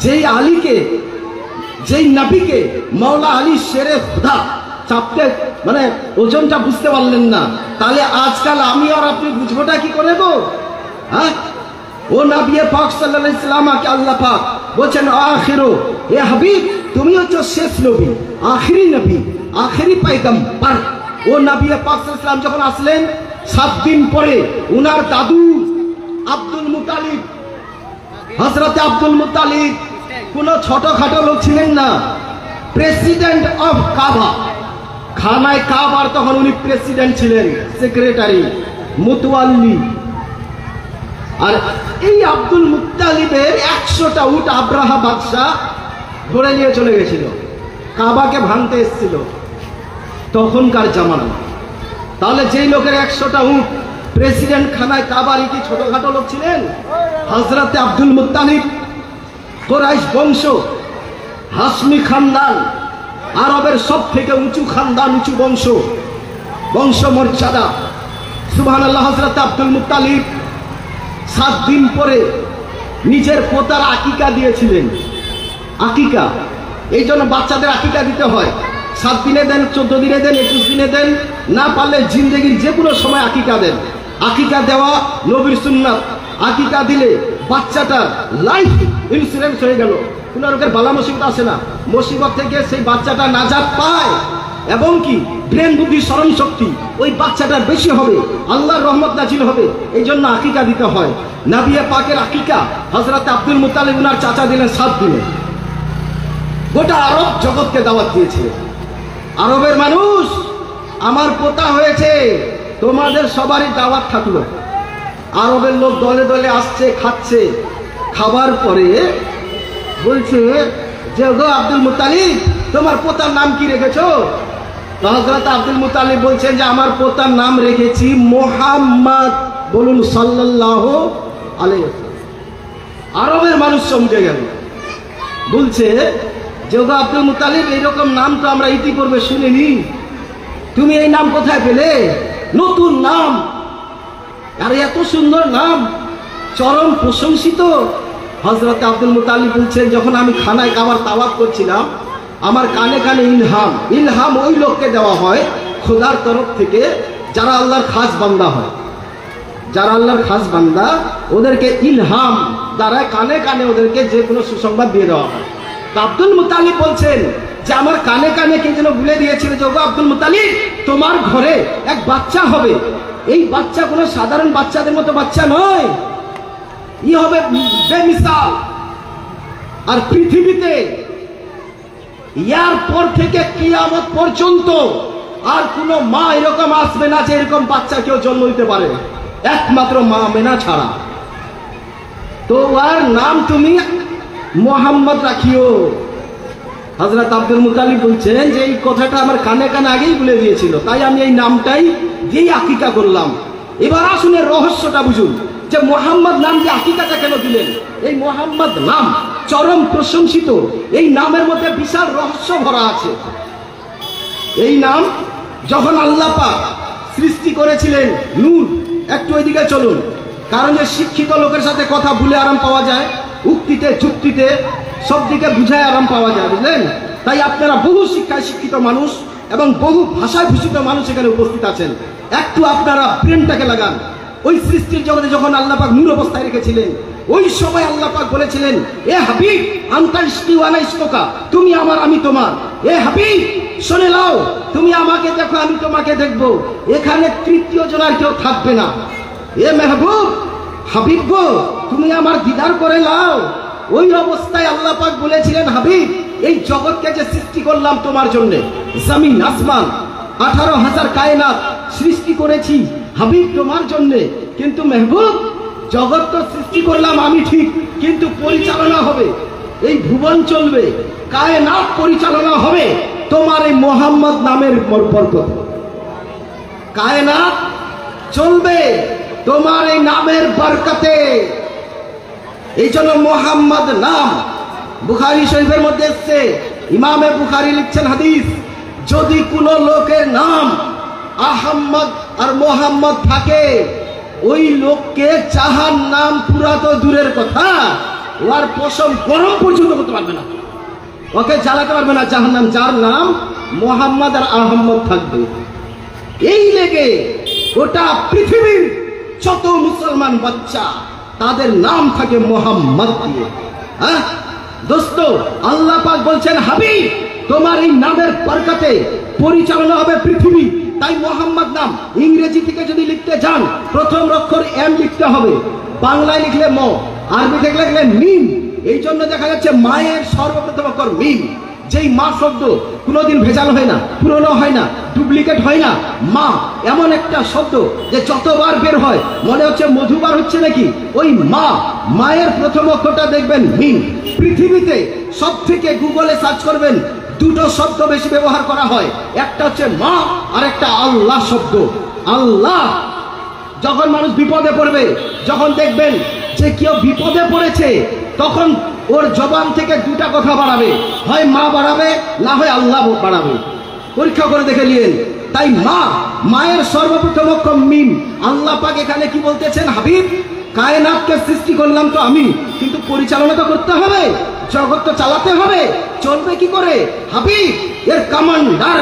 যেই আলীকে, যেই নবীকে মাওলা আলী শেরে খোদা চাপতে মানে ওজনটা বুঝতে পারলেন না, তাহলে আজকাল আমি আর আপনি বুঝবোটা কি করে গো? ও নবী পাক সাল্লাল্লাহু আলাইহি ওয়াসাল্লামকে আল্লাহ পাক বলেন, আখিরু এ হাবিব তুমি হচ্ছে শেষ নবী, আখিরি নবী, আখিরি পয়গম্বর। ও নবী পাক সাল্লাল্লাহু আলাইহি ওয়াসাল্লাম যখন আসলেন 7 দিন পরে উনার দাদু আব্দুল মুত্তালিব, হযরত আব্দুল মুত্তালিব কোনো ছোটখাটো লোক ছিলেন না, প্রেসিডেন্ট অফ কাবা, খানায় কাবার তখন উনি প্রেসিডেন্ট ছিলেন, সেক্রেটারি, মুতওয়াল্লি। আর এই আব্দুল মুত্তালিবের 100টা উট আব্রাহা বাদশাহ ধরে নিয়ে চলে গেছিল, কাবাকে ভাঙতে এসেছিল তখনকার জামানা। তাহলে যেই লোকের 100টা উট, প্রেসিডেন্ট খানায় কাবারই কি ছোটখাটো লোক ছিলেন? হযরতে আব্দুল মুত্তালিব কুরাইশ বংশ, হাশমি খানদান, আরবের সব থেকে উঁচু খানদান, উঁচু বংশ, বংশমর্যাদা, সুবহানাল্লাহ। হযরতে আব্দুল মুত্তালিব 7 দিন পরে নিজের পোতার আকিকা দিয়েছিলেন। আকিকা এই জন্য বাচ্চাদের আকিকা দিতে হয়, 7 দিনে দেন, 14 দিনে দেন, 21 দিনে দেন, না পারলে জিন্দেগির যে কোনো সময় আকিকা দেন। আকিকা দেওয়া নবীর সুন্নাত। আকিকা দিলে বাচ্চাটা লাইফ ইন্স্যুরেন্স হয়ে গেল, কোনো রকমের বালা মুসিবত আসে না, মুসিবত থেকে সেই বাচ্চাটা নাজাত পায়, এবং কি ব্রেন বুদ্ধি স্মরণ শক্তি ওই বাচ্চাটার বেশি হবে, আল্লাহর রহমত নাজিল হবে, এই জন্য আকিকা দিতে হয়। নবী পাকের আকিকা হযরত আব্দুল মুত্তালিব উনার চাচা দিলেন 7 দিনে। গোটা আরব জগৎকে দাওয়াত দিয়েছিলেন, আরবের মানুষ আমার পোতা হয়েছে, তোমাদের সবারই দাওয়াত থাকলো। আরবের লোক দলে দলে আসছে, খাচ্ছে, খাবার পরে বলছে যে গো আব্দুল মুত্তালিব তোমার পোতার নাম কি রেখেছো? হযরত আব্দুল মুত্তালিব বলছেন যে আমার পোতার নাম রেখেছি মুহাম্মদ, বলুন সাল্লাল্লাহু আলাইহি ওয়াসাল্লাম। আরবের মানুষ চমকে গেল, বলছে যে গো আব্দুল মুত্তালিব এইরকম নাম তো আমরা ইতিপূর্বে শুনিনি, তুমি এই নাম কোথায় পেলে? নতুন নাম, আর এত সুন্দর নাম, চরম প্রশংসিত। হযরত আব্দুল মুত্তালিব বলছেন যখন আমি খানায় কাবার তাওয়াফ করছিলাম, আমার কানে কানে ইলহাম, ইলহাম ওই লোককে দেওয়া হয় খোদার তরফ থেকে যারা আল্লাহর খাস বান্দা হয়, যারা আল্লাহর খাস বান্দা ওদেরকে ইলহাম দ্বারা কানে কানে ওদেরকে যে কোনো সুসংবাদ দিয়ে দেওয়া হয়। তো আব্দুল মুত্তালিব বলছেন যে আমার কানে কানে কে যেন বলে দিয়েছিল যে ওগো আব্দুল মুত্তালিব তোমার ঘরে এক বাচ্চা হবে, এই বাচ্চা কোনো সাধারণ বাচ্চাদের মতো বাচ্চা নয়, ই হবে বেমিসাল। আর পৃথিবীতে ইয়ার পর থেকে কিয়ামত পর্যন্ত আর কোনো মা এরকম আসবে না যে এরকম বাচ্চা কেউ জন্ম দিতে পারে, একমাত্র মা মেনা ছাড়া। তো আর নাম তুমি মোহাম্মদ রাখিও। হযরত আব্দুল মুত্তালিব বলছেন যে এই কথাটা আমার কানে কানে আগেই বলে দিয়েছিল, তাই আমি এই নামটাই দিয়েই আকিকা করলাম। এবার আসুন এর রহস্যটা বুঝুন। যে মোহাম্মদ নাম দিয়ে আকিকাটা কেন দিলেন? এই মোহাম্মদ নাম চরম প্রশংসিত, এই নামের মধ্যে বিশাল রহস্য ভরা আছে। এই নাম যখন আল্লাহ পাক সৃষ্টি করেছিলেন, নূর, একটু ওইদিকে চলুন, কারণ যে শিক্ষিত লোকের সাথে কথা ভুলে আরাম পাওয়া যায়, উক্তিতে যুক্তিতে সব দিকে বুঝায় আরাম পাওয়া যায়, বুঝলেন? তাই আপনারা বহু শিক্ষায় শিক্ষিত মানুষ এবং বহু ভাষায় ভূষিত মানুষ এখানে উপস্থিত আছেন, একটু আপনারা ব্রেনটাকে লাগান। ওই সৃষ্টির জগতে যখন আল্লাহ পাক নূর অবস্থায় রেখেছিলেন, ওই সময় আল্লাহ পাক বলেছিলেন, এ হাবিব আনতা ইশকি ওয়া আনা ইশকুকা, তুমি আমার আমি তোমার। এ হাবিব শুনে নাও, তুমি আমাকে দেখো আমি তোমাকে দেখব, এখানে তৃতীয় জনের কেউ থাকবে না। এ মেহবুব, হাবিব গো, তুমি আমার দিদার করে নাও। ওই অবস্থায় আল্লাহ পাক বলেছিলেন, হাবিব এই জগৎকে যে সৃষ্টি করলাম তোমার জন্য, জমিন আসমান 18,000 কায়নাত সৃষ্টি করেছি হাবিব তোমার জন্য, কিন্তু মেহবুব জগৎ তো সৃষ্টি করলাম আমি ঠিক, কিন্তু পরিচালনা হবে, এই ভুবন চলবে, কায়নাত পরিচালনা হবে তোমার এই মোহাম্মদ নামের বরকত। কায়নাত চলবে তোমার এই নামের বরকতে। এই জন্য মোহাম্মদ নাম বুখারী শরীফের মধ্যে এসেছে, ইমামে বুখারী লিখছেন হাদিস, যদি কোনো লোকের নাম আহম্মদ আর মোহাম্মদ থাকে, ওই লোককে জাহান্নাম পুরা তো দূরের কথা, ওর পশম গরম পর্যন্ত করতে পারবে না, ওকে জ্বালাতে পারবে না জাহান্নাম, যার নাম মোহাম্মদ আর আহম্মদ থাকবে। এই লেগে গোটা পৃথিবীর যত মুসলমান বাচ্চা তাদের নাম থাকে মোহাম্মদ দিয়ে। হ্যাঁ দোস্ত, আল্লাহ পাক বলছেন, হাবিব তোমার এই নামের বরকতে পরিচালনা হবে পৃথিবী। তাই মোহাম্মদ নাম ইংরেজি থেকে যদি লিখতে যান, প্রথম অক্ষর এম লিখতে হবে, বাংলায় লিখলে ম, আরবি লিখলে মিম। এই জন্য দেখা যাচ্ছে মায়ের সর্বপ্রথম অক্ষর মিম। যেই মা শব্দ কোনোদিন ভেজাল হয় না, পুরনো হয় না, ডুপ্লিকেট হয় না। মা এমন একটা শব্দ যে যতবার বের হয় মনে হচ্ছে মধুবার হচ্ছে নাকি। ওই মা, মায়ের প্রথম অক্ষরটা দেখবেন মিম। পৃথিবীতে সব থেকে গুগলে সার্চ করবেন, দুটো শব্দ বেশি ব্যবহার করা হয়, একটা হচ্ছে মা আর একটা আল্লাহ শব্দ। আল্লাহ, যখন মানুষ বিপদে পড়বে, যখন দেখবেন যে কেউ বিপদে পড়েছে, তখন ওর জবান থেকে দুটা কথা বাড়াবে, হয় মা বাড়াবে, না হয় আল্লাহ বাড়াবে। পরীক্ষা করে দেখে নিন। তাই মা, মায়ের সর্বপ্রথম অক্ষর মিম। আল্লাহ পাক এখানে কি বলতেছেন, হাবিব কায়নাতকে সৃষ্টি করলাম তো আমি, কিন্তু পরিচালনা তো করতে হবে, জগৎ তো চালাতে হবে, চলবে কি করে? হাবিব এর কমান্ডার,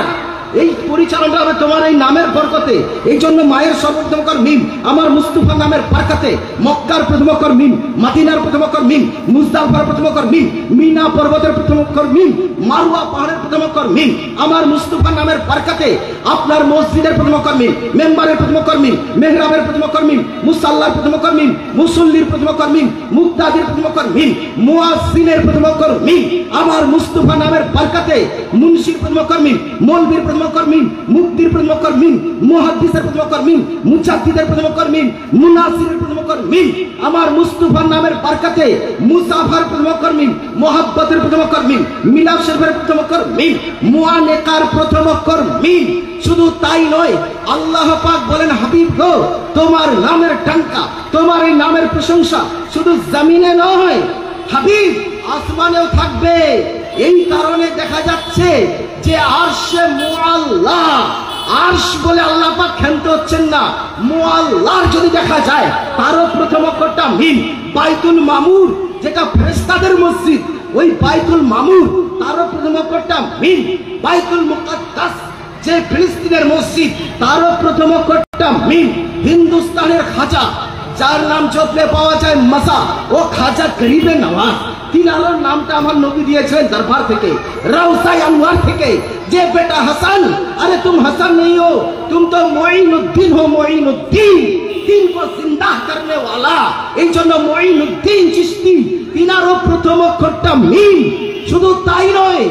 এই পরিচালনা হবে তোমার এই নামের বরকতে। এই জন্য মায়ের সর্বপ্রথম অক্ষর মিম, আমার মুস্তাফা নামের বরকতে। মক্কার প্রথম অক্ষর মিম, মদিনার প্রথম অক্ষর মিম, মুজদালিফার প্রথম অক্ষর মিম, মিনা পর্বতের প্রথম অক্ষর মিম, মারওয়া পাহাড়ের প্রথম অক্ষর মিম। আমার মুস্তাফা নামের বরকতে আপনার মসজিদের প্রথম অক্ষর মিম, মেম্বারের প্রথম অক্ষর মিম, মেহরাবের প্রথম অক্ষর মিম, মুসাল্লার প্রথম অক্ষর মিম, মুসল্লির প্রথম অক্ষর মিম, মুক্তাদির প্রথম অক্ষর মিম, মুয়াজ্জিনের প্রথম অক্ষর মিম। আমার মুস্তাফা নামের বরকতে মুনশির প্রথম অক্ষর মিম, মৌলবীর প্রথম অক্ষর মিম, মুফতির প্রথম অক্ষর মিম, মুহাদ্দিসের প্রথম অক্ষর মিম, মুজাদ্দিদের প্রথম অক্ষর মিম, মুনাসিরের প্রথম অক্ষর মিম। আমার মুস্তাফা নামের বরকতে মুসাফার প্রথম অক্ষর মিম, মুহাব্বতের প্রথম অক্ষর মিম, মিলাদ শরীফের প্রথম অক্ষর মিম, মুআনেকার প্রথম অক্ষর মিম। শুধু তাই নয়, আল্লাহ পাক বলেন, হাবিব গো তোমার নামের ডাঙ্কা, তোমার এই নামের প্রশংসা শুধু জমিনে নয় হাবিব, আসমানেও থাকবে। এই কারণে দেখা যাচ্ছে যে আরশে মুআল্লা, আরশ বলে আল্লাহ পাক ক্ষান্ত হচ্ছেন না, মুআল্লার যদি দেখা যায় তারও প্রথম অক্ষরটা মিম। বাইতুল মামুর, যেটা ফেরেশতাদের মসজিদ, ওই বাইতুল মামুর তারও প্রথম অক্ষরটা মিম। বাইতুল মুকাদ্দাস, যে ফিলিস্তিনের মসজিদ, তারও প্রথম অক্ষরটা মিম। হিন্দুস্তানের খাজা, যার নাম জপলে পাওয়া যায় মাসা, ও খাজা গরিবে নওয়াজ, তিনার নামটা আমার নবী দিয়েছিলেন দরবার থেকে, রওসায়ে আনওয়ার থেকে। যে বেটা হাসান, আরে তুম হাসান नहीं हो, तुम तो मोइनुद्दीन हो, मोइनुद्दीन, দিন কো জিন্দা করনে ওয়ালা। এই জন্য মোইনুদ্দীন চিশতি, তিনারও প্রথম অক্ষরটা মিম। শুধু তাই নয়,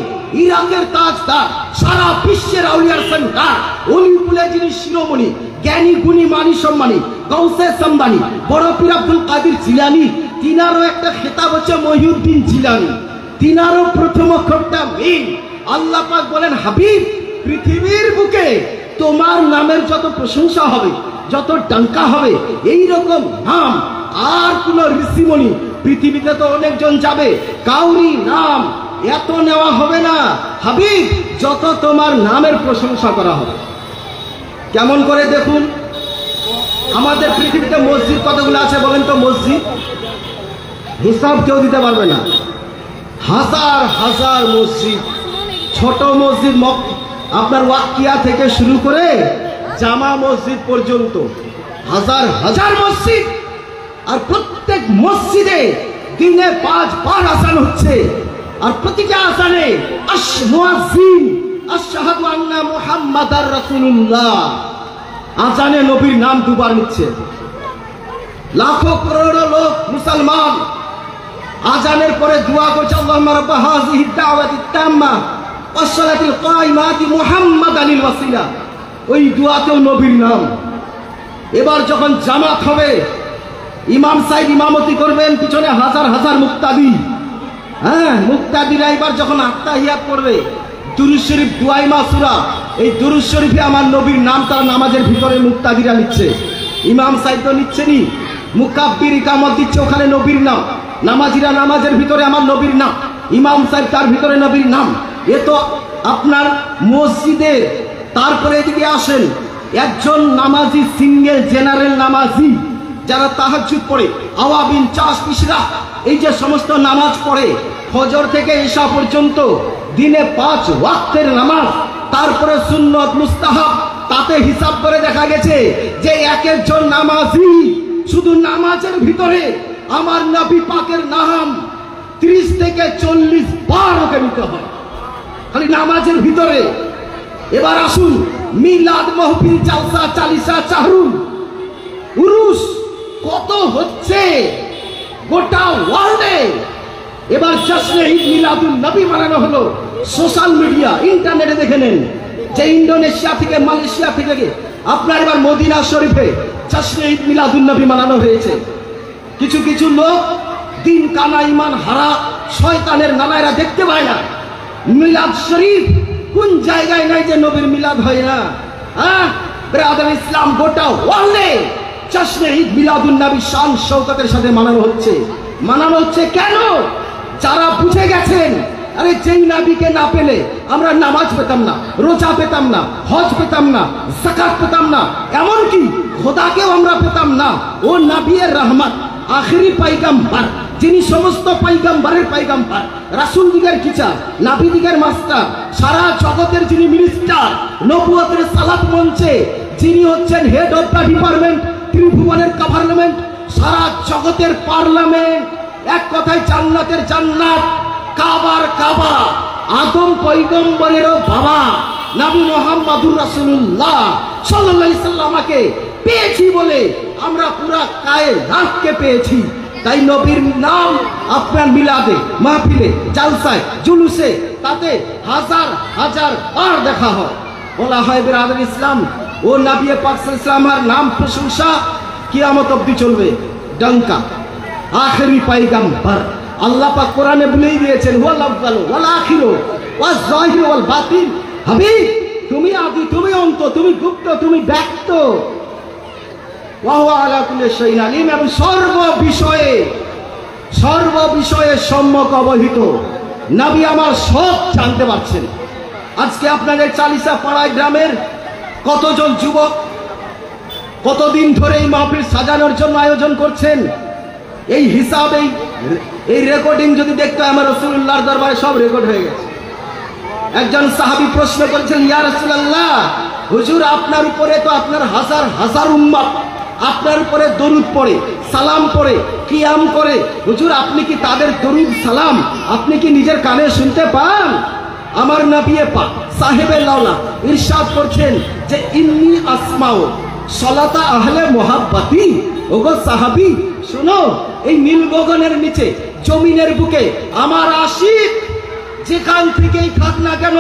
ইরাকের তাজদার, সারা বিশ্বের আউলিয়ার সরদার, অলিপুলে যিনি শিরোমণি, জ্ঞানী গুণী মানি সম্মানী, গৌসে সম্মানী, বড় পীর আব্দুল কাদের জিলানী, তিনারও একটা খেতাব হচ্ছে মহিউদ্দিন জিলানী, তিনারও প্রথম অক্ষরটা মিম। আল্লাহ পাক বলেন, হাবিব পৃথিবীর বুকে তোমার নামের যত প্রশংসা হবে, যত ডাঙ্কা হবে, এই রকম নাম আর কোন ঋষিমণি, পৃথিবীতে তো অনেকজন যাবে, কাউরি নাম এত নেওয়া হবে না হাবিব যত তোমার নামের প্রশংসা করা হবে। কেমন করে দেখুন, আমাদের পৃথিবীতে মসজিদ কতগুলো আছে বলেন তো? মসজিদ হিসাব কেউ দিতে পারবে না, হাজার হাজার মসজিদ। ছোট মসজিদ আপনার ওয়াকিয়া থেকে শুরু করে জামা মসজিদ পর্যন্ত হাজার হাজার মসজিদ। আর প্রত্যেক মসজিদে দিনে 5 বার আযান হচ্ছে, আর প্রতিটা আযানে মুয়াজ্জিন আশহাদু আন্না মুহাম্মাদার রাসূলুল্লাহ, আযানে নবীর নাম 2 বার নিচ্ছে। লাখো করোড়ো লোক মুসলমান আযানের পরে দোয়া করছে, আল্লাহুম্মা রাব্বা হাযিহি দাওয়াতি তাম্মা ওয়াস সালাতিল কায়িমাতি মুহাম্মাদানিল ওয়াসিলা, ওই দোয়াতেও নবীর নাম। এবার যখন জামাত হবে, ইমাম সাহেব ইমামতি করবেন, পিছনে হাজার হাজার মুক্তাদি, হ্যাঁ মুক্তাদিরা এবার যখন আত্তাহিয়াত করবে, দুরূদ শরীফ দুআয়ে মাসুরা, এই দুরূদ শরীফে আমার নবীর নাম তার নামাজের ভিতরে মুক্তাদিরা নিচ্ছে। ইমাম সাহেব তো নিচ্ছেনি, মুকাব্বির ইকামত দিচ্ছে, ওখানে নবীর নাম, নামাজিরা নামাজের ভিতরে আমার নবীর নাম, ইমাম সাহেব তার ভিতরে নবীর নাম। এ তো আপনার মসজিদে। তারপরে এদিকে আসেন, একজন নামাজি, সিঙ্গেল জেনারেল নামাজি, যারা তাহাজ্জুদ পড়ে, আওয়াবিন, চাষ, ইশরা, এই যে সমস্ত নামাজ পড়ে, ফজর থেকে ঈশা পর্যন্ত দিনে 5 ওয়াক্তের নামাজ, তারপরে সুন্নত মুস্তাহাব, তাতে হিসাব করে দেখা গেছে যে এক একজন নামাজি শুধু নামাজের ভিতরে আমার নবী পাকের নাম 30 থেকে 40 বার ওকে নিতে হয়, খালি নামাজের ভিতরে। এবার আসুন, মিলাদ মাহফিল, জালসা, চালিসা, চাহরুল, উরুস কত হচ্ছে গোটা ওয়ার্ল্ডে। এবার জশ্নে ঈদ মিলাদুন নবী মানানো হলো সোশ্যাল মিডিয়া, ইন্টারনেটে দেখে নেন যে ইন্দোনেশিয়া থেকে, মালয়েশিয়া থেকে আপনার এবার মদিনা শরীফে জশ্নে ঈদ মিলাদুন নবী মানানো হয়েছে। কিছু কিছু লোক দিন কানা ইমান হারা শয়তানের নানায়রা দেখতে পায় না, মিলাদ শরীফ কোন জায়গায় নাই যে নবীর মিলাদ হয় না। হ্যাঁ ব্রাদার ইসলাম, গোটা ওয়ার্ল্ডে জশ্নে ঈদ মিলাদুন নবী শান শওকতের সাথে মানানো হচ্ছে। মানানো হচ্ছে কেন? যারা বুঝে গেছেন, আরে যেই নবীকে না পেলে আমরা নামাজ পেতাম না, রোজা পেতাম না, হজ পেতাম না, যাকাত পেতাম না, এমনকি খোদাকেও আমরা পেতাম না। ও নবীর রহমত, আখেরি পয়গম্বর, যিনি সমস্ত পয়গম্বরের পয়গম্বর, রাসূল দিগের টিচার, নবী দিগের মাস্টার, সারা জগতের যিনি মিনিস্টার, নবুয়তের সালাত মঞ্চে যিনি হচ্ছেন হেড অফ দ্য ডিপার্টমেন্ট, ত্রিভুবনের গভর্নমেন্ট, সারা জগতের পার্লামেন্ট, এক কথায় জান্নাতের জান্নাত, কাবার কাবা, আদম পয়গম্বরেরও বাবা নবী মুহাম্মদুর রাসূলুল্লাহ সাল্লাল্লাহু আলাইহি সাল্লামকে পেয়েছি বলে আমরা পুরা কায়নাতকে পেয়েছি। তাই নবীর নাম আপনার মিলাদে, মাহফিলে, জালসায়, জুলুসে, তাতে হাজার হাজার বার দেখা হয়। বলা হয় বিরাদর ইসলাম, ও নবী পাক সাল্লাল্লাহু আলাইহি সাল্লামের নাম প্রশংসা কিয়ামত অবধি চলবে। ডঙ্কা, আখেরি পয়গম্বর, আল্লাহ পাক কোরআনে বলেই দিয়েছেন, ওয়াল আউয়ালু ওয়াল আখিরু ওয়াজ যাহিরু ওয়াল বাতিন। হাবিব, তুমি আদি, তুমি অন্ত, তুমি গুপ্ত, তুমি ব্যক্ত, ওয়া হুয়া আলা কুল্লি শাইইন আলিম, এবং সর্ব বিষয়ে সম্যক অবহিত। নবী আমার সব জানতে পারছেন। আজকে আপনাদের চালিসা পাড়ায় গ্রামের কতজন যুবক কতদিন ধরে এই মাহফিল সাজানোর জন্য আয়োজন করছেন, এই হিসাবে এই রেকর্ডিং যদি দেখতে হয়, আমার রাসূলুল্লাহর দরবারে সব রেকর্ড হয়ে গেছে। একজন সাহাবী প্রশ্ন করেছেন, ইয়া রাসূলুল্লাহ, হুজুর আপনার উপরে তো আপনার হাজার হাজার উম্মত আপনার উপরে দরুদ পড়ে, সালাম পড়ে, কিয়াম করে, হুজুর আপনি কি তাদের দরুদ সালাম আপনি কি নিজের কানে শুনতে পান? আমার নবী পাক সাহেবে লাওলা ইরশাদ করছেন যে ইন্নী আসমাউ সালাতা আহলে মুহাব্বতি। ওগো সাহাবী শুনো, এই নীল গগনের নিচে, জমিনের বুকে আমার আশিক যেখান থেকেই থাক না কেন,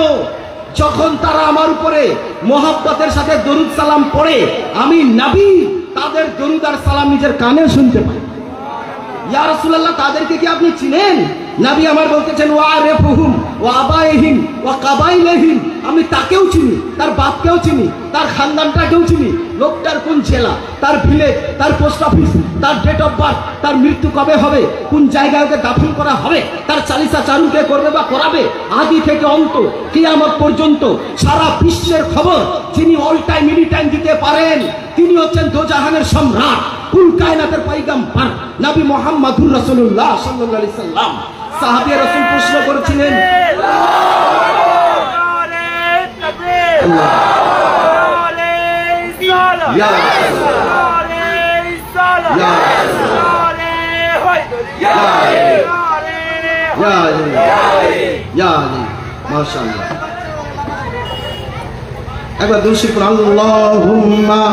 যখন তারা আমার উপরে মোহাব্বতের সাথে দরুদ সালাম পড়ে, আমি নবী তাদের দরুদ আর সালাম নিজের কানে শুনতে পাই। ইয়া রাসূলুল্লাহ, তাদেরকে কি আপনি চিনেন? নবী আমার বলতেছেন, ওয়া আরিফুহুম ওয়া আবাইহিম ওয়া কাবাইলিহিম, আমি তাকেও চিনি, তার বাপকেও চিনি, তার খানদানটাকেও চিনি, লোকটার কোন জেলা, তার ভিলেজ, তার পোস্ট অফিস, তার ডেট অফ বার্থ, তার মৃত্যু কবে হবে, কোন জায়গায় ওকে দাফন করা হবে, তার চালিসা চারু কে করবে বা করাবে, আদি থেকে অন্ত কিয়ামত পর্যন্ত সারা বিশ্বের খবর যিনি অল টাইম এনি টাইম দিতে পারেন, তিনি হচ্ছেন দোজাহানের সম্রাট, কুল কায়নাতের পয়গম্বর নবী মুহাম্মদুর রাসূলুল্লাহ সাল্লাল্লাহু আলাইহি সাল্লাম। সাহাবী রাসূল প্রশ্ন করেছিলেন, মাশাআল্লাহ, একবার দুরূদ পড়ুন, আল্লাহুম্মা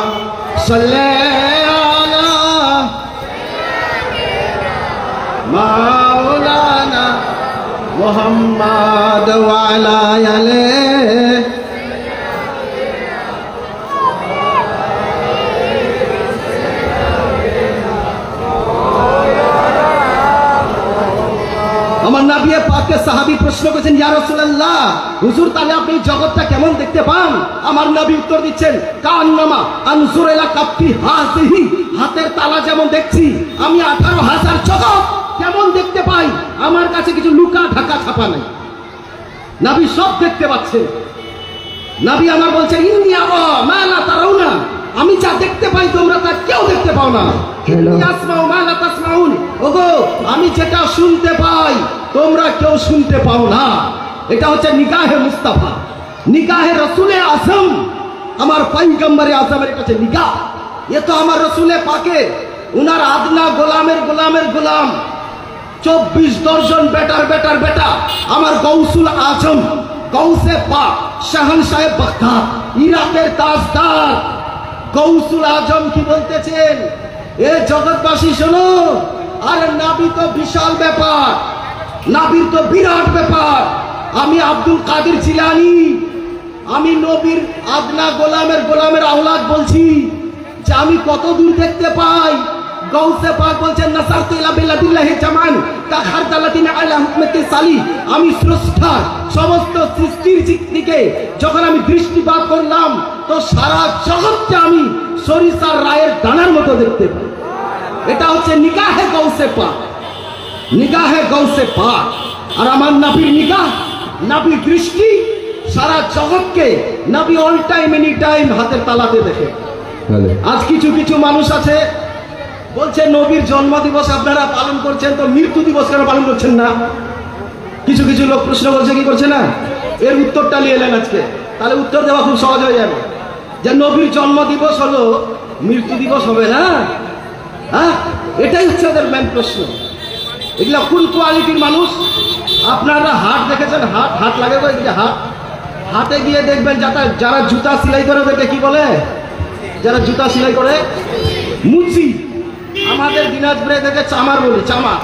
সাল্লি আলা মাওলানা মুহাম্মাদ ওয়া আলা আলিহি। আমার নবী পাককে সাহাবী প্রশ্ন করেছেন, ইয়া রাসূলুল্লাহ, হুজুর তাহলে আপনি জগৎটা কেমন দেখতে পান? আমার নবী উত্তর দিচ্ছেন, কান্নামা আনজুর ইলা কাফি হাযিহি, হাতের তালা যেমন দেখছি আমি 18,000 জগৎ কেমন দেখতে পাই, আমার কাছে কিছু লুকা ঢাকা ছাপা নাই, নবী সব দেখতে পাচ্ছেন। নবী আমার বলছেন, ইন্নী আরা মা লা তারাউনা, আমি যা দেখতে পাই তোমরা তা কেউ দেখতে পাও না। ইন্নী আসমাউ মা লা তাসমাউন, ওগো আমি যেটা শুনতে পাই তোমরা কেউ শুনতে পাও না। এটা হচ্ছে নিগাহে মুস্তাফা, নিগাহে রসুলে আজম, আমার পয়গম্বরে আজমের এটা হচ্ছে নিগাহ। এ তো আমার রসুলে পাকে, উনার আদনা গোলামের গোলামের গোলাম, 24 দর্জন বেটার বেটার বেটা, আমার গৌসুল আজম, গৌসে পাক, শাহনশাহ বাগদাদ, ইরাকের তাজদার গৌসুল আজম কি বলতেছেন, এ জগৎবাসী শোনো, আরে নবী তো বিশাল ব্যাপার, নবীর তো বিরাট ব্যাপার। আমি আব্দুল কাদের জিলানী, আমি নবীর আদনা গোলামের গোলামের আওলাদ বলছি যে আমি কত দূর দেখতে পাই। গৌসে পাক বলছেন, নাসারতু ইলা বিল্লাহি জামান তাখারদালাতিনা আলা হুকমতি সালি, আমি স্রষ্টা সমস্ত সৃষ্টির দিকে যখন আমি দৃষ্টিপাত করলাম তো সারা জগৎকে আমি সরিষার রায়ের দানার মতো দেখতে পাই। এটা হচ্ছে নিগাহে গৌসে পাক, নিগাহে গৌসে পাক। আর আমার নবীর নিগাহ, নবীর দৃষ্টি সারা জগৎকে, নবী অল টাইম এনি টাইম হাতের তালাতে দেখে। আজ কিছু কিছু মানুষ আছে বলছে নবীর জন্মদিবস আপনারা পালন করছেন তো মৃত্যু দিবস কেন পালন করছেন না? কিছু কিছু লোক প্রশ্ন করছে, কি করছে না, এর উত্তরটা নিয়ে এলেন আজকে, তাহলে উত্তর দেওয়া খুব সহজ হয়ে যাবে যে নবীর জন্ম দিবস হলো মৃত্যু দিবস হবে না। হ্যাঁ, এটাই হচ্ছে ওদের মেন প্রশ্ন। এগুলা কোন কোয়ালিটির মানুষ? আপনারা হাট দেখেছেন, হাট হাট লাগে করে দিকে, হাট হাটে গিয়ে দেখবেন যারা জুতা সেলাই করে ওদেরকে কি বলে, যারা জুতা সেলাই করে মুচি, আমাদের দিনাজপুরে থেকে চামার বলি, চামার,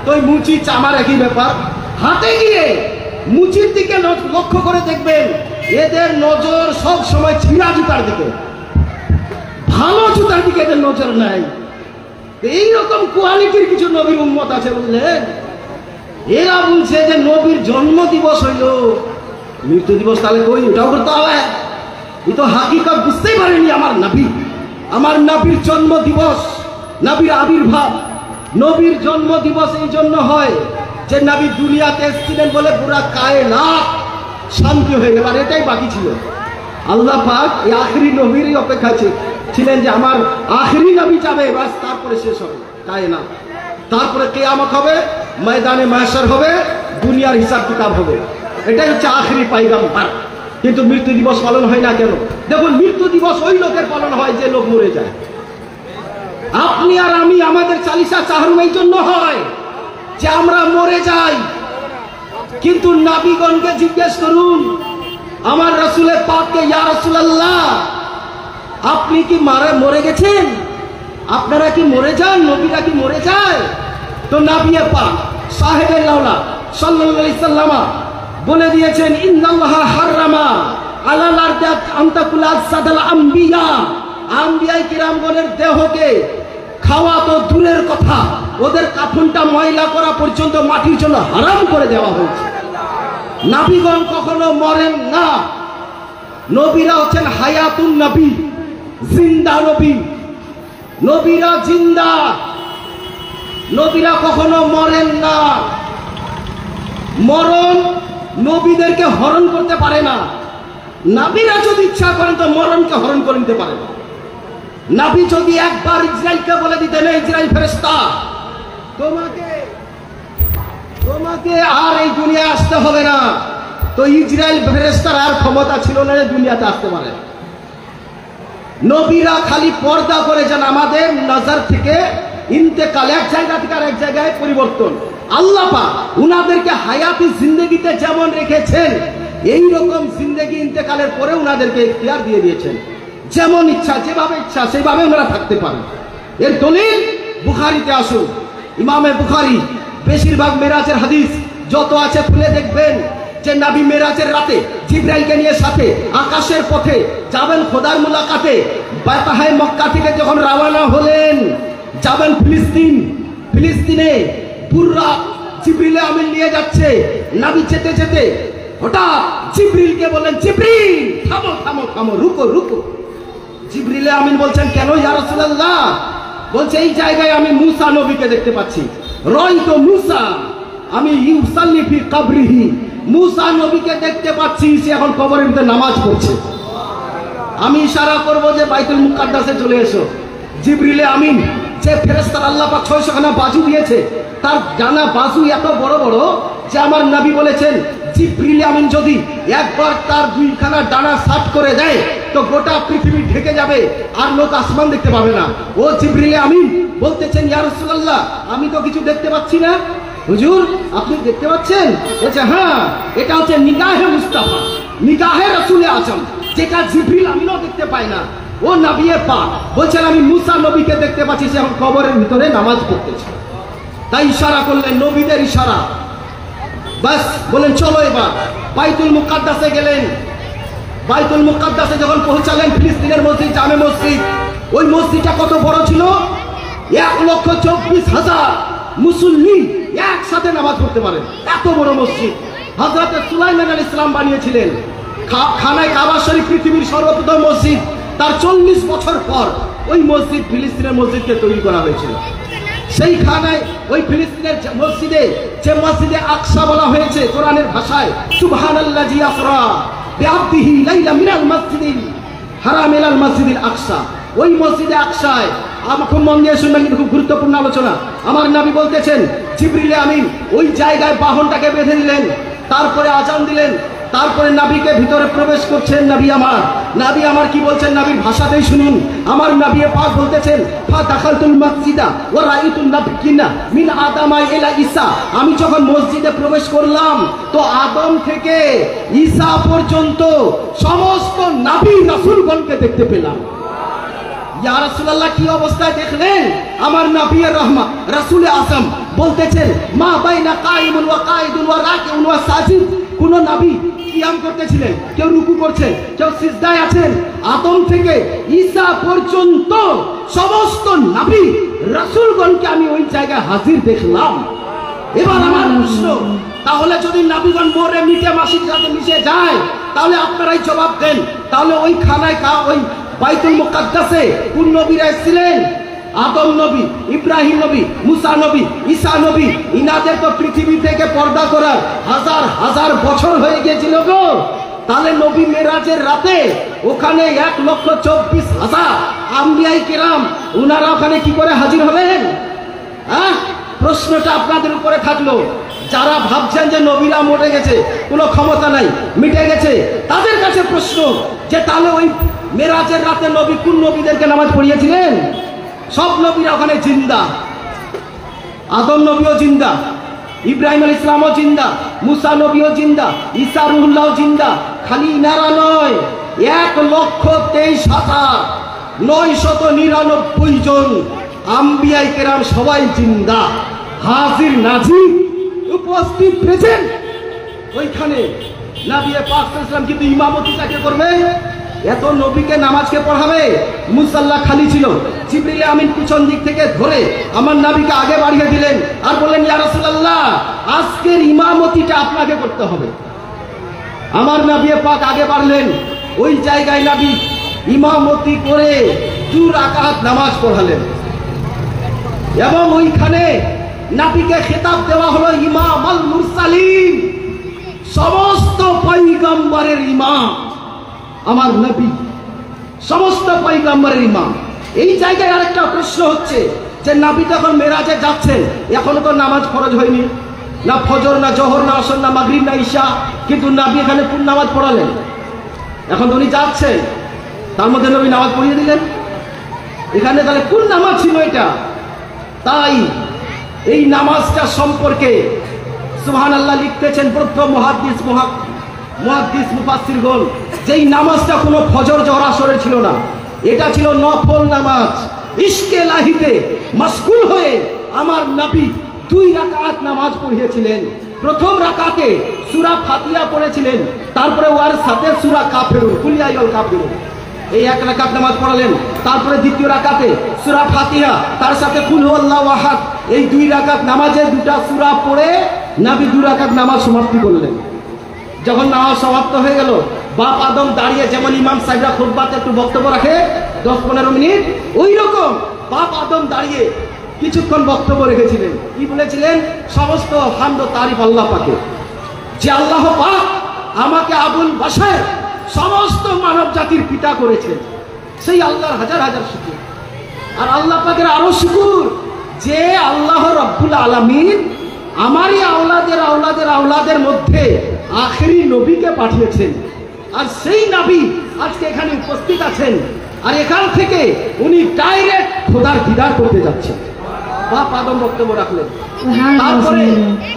তো ওই মুচি চামার একই ব্যাপার। হাটে গিয়ে মুচির দিকে লক্ষ্য করে দেখবেন এদের নজর সব সময় ছিঁড়া জুতার দিকে, ভালো জুতার দিকে এদের নজর নাই। এইরকম কোয়ালিটির কিছু নবীর উম্মত আছে বুঝলেন, এরা বলছে যে নবীর জন্ম দিবস হইল মৃত্যু দিবস, তাহলে কই ওটাও করতে হবে? এই তো হাকিকত বুঝতেই পারেনি আমার নবী। আমার নবীর জন্ম দিবস, নবীর আবির্ভাব, নবীর জন্ম দিবস এই জন্য হয় যে নবী দুনিয়াতে এসেছিলেন বলে পুরা কায়নাত শান্তি হয়ে গেল। আর এটাই বাকি ছিল, আল্লাহ পাক এই আখেরি নবীরই অপেক্ষা ছিলেন যে আমার আখেরি নবী যাবে, বাস তারপরে শেষ হবে কায়নাত, তারপরে কিয়ামত হবে, ময়দানে মাহশর হবে, দুনিয়ার হিসাব কিতাব হবে। এটাই হচ্ছে আখেরি পয়গম্বর। কিন্তু মৃত্যু দিবস পালন হয় না কেন? দেখুন, মৃত্যু দিবস ওই লোকের পালন হয় যে লোক মরে যায়। আপনি আর আমি, আমাদের চালিসা চাহরুম এই জন্য হয় যে আমরা মরে যাই। কিন্তু নবীগণকে জিজ্ঞেস করুন, আমার রাসূলের পাককে, ইয়া রাসূলুল্লাহ আপনি কি মরে গেছেন? আপনারা কি মরে যান? নবীরা কি মরে যায়? তো নবী পাক সাহেবে লাউলা সাল্লাল্লাহু আলাইহি সাল্লাম বলে দিয়েছেন, ইন্নাল্লাহা হারামা আলাল আরদি আন তাকুলা সাদাল আম্বিয়া, আম্বিয়ায়ে কিরামগণের দেহকে খাওয়া তো দূরের কথা, ওদের কাফনটা ময়লা করা পর্যন্ত মাটির জন্য হারাম করে দেওয়া হয়েছে। নবীগণ কখনো মরেন না, নবীরা হচ্ছেন হায়াতুন নবী, জিন্দা নবী। নবীরা জিন্দা, নবীরা কখনো মরেন না। মরণ নবীদেরকে হরণ করতে পারে না। নবীরা যদি ইচ্ছা করেন তো মরণকে হরণ করে নিতে পারে না। নবী যদি একবার ইসরাইলকে বলে দিতেন, ইসরাইল ফেরেশতা, তোমাকে আর এই দুনিয়া আসতে হবে না, তো ইসরাইল ফেরেশতার আর ক্ষমতা ছিল না দুনিয়াতে আসতে পারে। নবীরা খালি পর্দা করে যান, আমাদের নজর থেকে ইন্তেকাল, এক জায়গা থেকে আর এক জায়গায় পরিবর্তন। আল্লাহ পাক উনাদেরকে হায়াতি জিন্দেগিতে যেমন রেখেছেন, এই রকম জিন্দেগি ইন্তেকালের পরে উনাদেরকে ইখতিয়ার দিয়ে দিয়েছেন। যেমন ইচ্ছা, যেভাবে ইচ্ছা সেইভাবে ওনারা থাকতে পারেন। এর দলিল বুখারীতে আসুন। ইমামে বুখারী বেশিরভাগ মেরাজের হাদিস যত আছে খুলে দেখবেন যে নবী মেরাজের রাতে জিবরাইলকে নিয়ে সাথে আকাশের পথে যাবেন খোদার মুলাকাতে। বাতাহায় মক্কা থেকে যখন রওনা হলেন, যাবেন ফিলিস্তিনে পুররা জিবরিল আমিন নিয়ে যাচ্ছে। নবী যেতে যেতে হঠাৎ জিবরিলকে বললেন, জিবরিল থামো থামো থামো, রুকো রুকো। জিবরিল আমিন বলছেন, কেন ইয়া রাসূলুল্লাহ? বলছে, এই জায়গায় আমি মুসা নবীকে দেখতে পাচ্ছি। রাইতু মুসা, আমি ইউসাল্লি ফি কবরিহি, মুসা নবীকে দেখতে পাচ্ছি, সে এখন কবরের ভিতরে নামাজ পড়ছে। আমি ইশারা করব যে বাইতুল মুকাদ্দাসে চলে এসো। জিবরিল আমিন যে ফেরেশতার আল্লাহ পাক 600 খানা বাজু দিয়েছে, তার জানা বাজু এত বড় বড় যে আমার নবী বলেছেন, জিবরিল আমিন যদি একবার তার দুইখানা ডানা সাফ করে দেয় তো গোটা পৃথিবী ঢেকে যাবে, আর লোক আসমান দেখতে পাবে না। ও জিবরিল আমিন বলতেছেন, ইয়া রাসূলুল্লাহ, আমি তো কিছু দেখতে পাচ্ছি না। হুজুর, আপনি দেখতে পাচ্ছেন? বলছে, হ্যাঁ, এটা হচ্ছে নিগাহে মুস্তাফা, নিগাহে রাসূলে আজম, যেটা জিবরিল আমিনও দেখতে পায় না। ও নবী পাক বলছেন, আমি মুসা নবীকে দেখতে পাচ্ছি, সে এখন কবরের ভিতরে নামাজ পড়তেছে। তাই ইশারা করলেন, নবীদের ইশারা। বাস বলেন, চলো এবার বাইতুল মুকাদ্দাসে গেলেন। বাইতুল মুকাদ্দাসে যখন পৌঁছালেন, ফিলিস্তিনের মসজিদ, জামে মসজিদ, ওই মসজিদটা কত বড় ছিল! 1,24,000 মুসল্লি একসাথে নামাজ পড়তে পারেন, এত বড় মসজিদ। হযরত সুলাইমান আলাইহিস সালাম বানিয়েছিলেন। খানায় কাবা শরীফ পৃথিবীর সর্বপ্রথম মসজিদ। তার 40 বছর পর ওই মসজিদ, ফিলিস্তিনের মসজিদকে তৈরি করা হয়েছিল। সেই খানায়, ওই ফিলিস্তিনের মসজিদে, যে মসজিদে আকসা বলা হয়েছে কোরআনের ভাষায়, সুবহানাল্লাযী আসরা বিআবদিহি লাইলা মিনাল মাসজিদিল হারাম ইলাল মাসজিদিল আকসা। ওই মসজিদে আকসায়, খুব মন দিয়ে শুনবেন, কিন্তু খুব গুরুত্বপূর্ণ আলোচনা। আমার নবী বলতেছেন, জিবরিল আমিন ওই জায়গায় বাহনটাকে বেঁধে দিলেন, তারপরে আজান দিলেন, তারপরে নবীকে ভিতরে প্রবেশ করছেন। নবী আমার কি বলছেন নবীর ভাষাতেই শুনুন। আমার নবী পাক বলতেছেন, ফা দাখালতুল মাসজিদা ওয়া রাআইতুন নাবিয়্যিনা মিন আদামা ইলা ঈসা। আমি যখন মসজিদে প্রবেশ করলাম তো আদম থেকে ঈসা পর্যন্ত সমস্ত নবী রাসূলগণকে দেখতে পেলাম। ইয়া রাসূলুল্লাহ, কি অবস্থায় দেখলেন? আমার নবীর রহমত রাসূলে আযম বলতেছেন, মা বাইনা কাইমুন ওয়া কাইদুন ওয়া রাকিউন ওয়া সাজিদ। কোন নবী কিয়াম করতেছিলেন, কেউ রুকু করছে, কেউ সিজদায় আছেন। আদম থেকে ঈসা পর্যন্ত সমস্ত নবী রাসূলগণকে আমি ওই জায়গায় হাজির দেখলাম। এবার আমার প্রশ্ন, তাহলে যদি নবীগণ মরে মিটে মাসির সাথে মিশে যায়, তাহলে আপনারাই জবাব দেন, তাহলে ওই খানায় ওই বাইতুল মুকাদ্দাসে কোন নবীরা ছিলেন? আদম নবী, ইব্রাহিম নবী, মুসা নবী, ঈসা নবী। ইনাদের তো পৃথিবী থেকে পর্দা করার হাজার হাজার বছর হয়ে গিয়েছিল গো। তাহলে নবী মেরাজের রাতে ওখানে 1,24,000 আম্বিয়ায়ে কেরাম, উনারা ওখানে কি করে হাজির হলেন? হ্যাঁ, প্রশ্নটা আপনাদের উপরে থাকলো। যারা ভাবছেন যে নবীরা মরে গেছে, কোনো ক্ষমতা নাই, মিটে গেছে, তাদের কাছে প্রশ্ন যে তাহলে ওই মেরাজের রাতে নবী কোন নবীদেরকে নামাজ পড়িয়েছিলেন? সব নবীরা ওখানে জিন্দা। আদম নবীও জিন্দা, ইব্রাহিম আলাইহিস সালামও জিন্দা, মুসা নবীও জিন্দা, ঈসা রুহুল্লাহও জিন্দা। খালি ইনারা নয়, 1,23,999 জন আম্বিয়ায়ে কেরাম সবাই জিন্দা, হাজির নাজির, উপস্থিত প্রেজেন্ট ওইখানে। নবী পাক সাল্লাল্লাহু আলাইহি ওয়াসাল্লাম কিন্তু ইমামতিটাকে করবে, এত নবীকে নামাজকে পড়াবে। মুসাল্লা খালি ছিল, জিবরিল আমিন পিছন দিক থেকে ধরে আমার নবীকে আগে বাড়িয়ে দিলেন আর বললেন, ইয়া রাসূলুল্লাহ, আজকের ইমামতিটা আপনাকে করতে হবে। আমার নবী পাক আগে বাড়লেন, ওই জায়গায় নবী ইমামতি করে 2 রাকাত নামাজ পড়ালেন এবং ওইখানে নবীকে খেতাব দেওয়া হলো ইমাম আল মুরসালিন, সমস্ত পয়গম্বরের ইমাম আমার নবী, সমস্ত পয়গম্বরের ইমাম। এই জায়গায় আরেকটা প্রশ্ন হচ্ছে যে নবী যখন মেরাজে যাচ্ছেন, এখনো তো নামাজ ফরজ হয়নি, না ফজর, না জোহর, না আসর, না মাগরিব, না ইশা, কিন্তু নবী এখানে কোন নামাজ পড়ালেন? এখন তো উনি যাচ্ছেন, তার মধ্যে নবী নামাজ পড়িয়ে দিলেন। এখানে তাহলে কোন নামাজ ছিল এটা? তাই এই নামাজটা সম্পর্কে সুবহানাল্লাহ লিখতেছেন প্রথম মুহাদ্দিস মুফাসসিরগণ, যেই নামাজটা কোনো ফজর জোহর আসরের ছিল না, এটা ছিল নফল নামাজ। ইশকে লাহিতে মশগুল হয়ে আমার নবী 2 রাকাত নামাজ পড়িয়েছিলেন। প্রথম রাকাতে সূরা ফাতিহা পড়েছিলেন, তারপরে ওর সাথে সূরা কাফিরুন, কুল ইয়া আইয়ুহাল কাফিরুন, এই 1 রাকাত নামাজ পড়ালেন। তারপরে দ্বিতীয় রাকাতে সূরা ফাতিহা, তার সাথে কুল হুয়াল্লাহু আহাদ, এই 2 রাকাত নামাজে 2টা সূরা পড়ে নবী 2 রাকাত নামাজ সমাপ্তি করলেন। যখন নামাজ সমাপ্ত হয়ে গেল, বাপ আদম দাঁড়িয়ে, যেমন ইমাম সাহেবরা খুতবাতে একটু বক্তব্য রাখে 10-15 মিনিট, ওই রকম বাপ আদম দাঁড়িয়ে কিছুক্ষণ বক্তব্য রেখেছিলেন। কি বলেছিলেন? সমস্ত হামদ ও তারিফ আল্লাহ পাকের, যে আল্লাহ পাক আমাকে আবুল বাশার সমস্ত মানব জাতির পিতা করেছেন, সেই আল্লাহর হাজার হাজার শুকর। আর আল্লাহ পাকের আরো শুকর যে আল্লাহ রব্বুল আলামিন আমারই আওলাদের আওলাদের আওলাদের মধ্যে আখেরি নবীকে পাঠিয়েছেন। আর সেই নবী আজকে এখানে উপস্থিত আছেন, আর এখান থেকে উনি ডাইরেক্ট খোদার দিদার করতে যাচ্ছেন। বাপ আদম বক্তব্য রাখলেন, তারপরে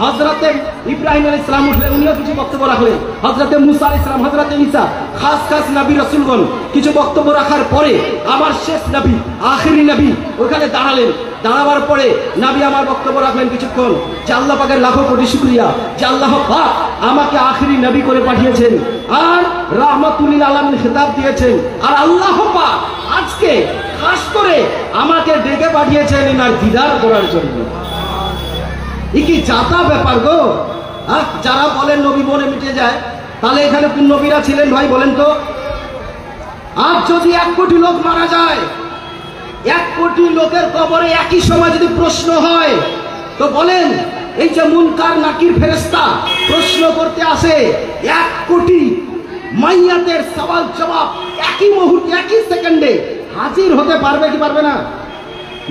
হযরতে ইব্রাহিম আলাইহিস সালাম উঠলেন, উনিও কিছু বক্তব্য রাখলেন। হযরতে মুসা আলাইহিস সালাম, হযরতে ঈসা, খাস খাস নবী রাসূলগণ কিছু বক্তব্য রাখার পরে আমার শেষ নবী, আখেরি নবী ওখানে দাঁড়ালেন। দাঁড়াবার পরে নবী আমার বক্তব্য রাখলেন কিছুক্ষণ, যে আল্লাহ পাকের লাখো কোটি শুকরিয়া যে আল্লাহ পাক আমাকে আখেরি নবী করে পাঠিয়েছেন আর রাহমাতুল লিল আলামিন খেতাব দিয়েছেন। আর আল্লাহ পাক আজকে খাস করে আমাকে ডেকে পাঠিয়েছেন এনার দিদার করার জন্য। এ কি জাতা ব্যাপার গো! যারা বলেন নবী বলে মিটে যায়, তাহলে এখানে কোন নবীরা ছিলেন ভাই বলেন তো? আজ যদি 1 কোটি লোক মারা যায়, 1 কোটি লোকের কবরে একই সময় যদি প্রশ্ন হয়, তো বলেন এই যে মুনকার নাকির ফেরেশতা প্রশ্ন করতে আসে, 1 কোটি মাইয়াতের সওয়াল জবাব একই মুহূর্তে, একই সেকেন্ডে হাজির হতে পারবে কি পারবে না?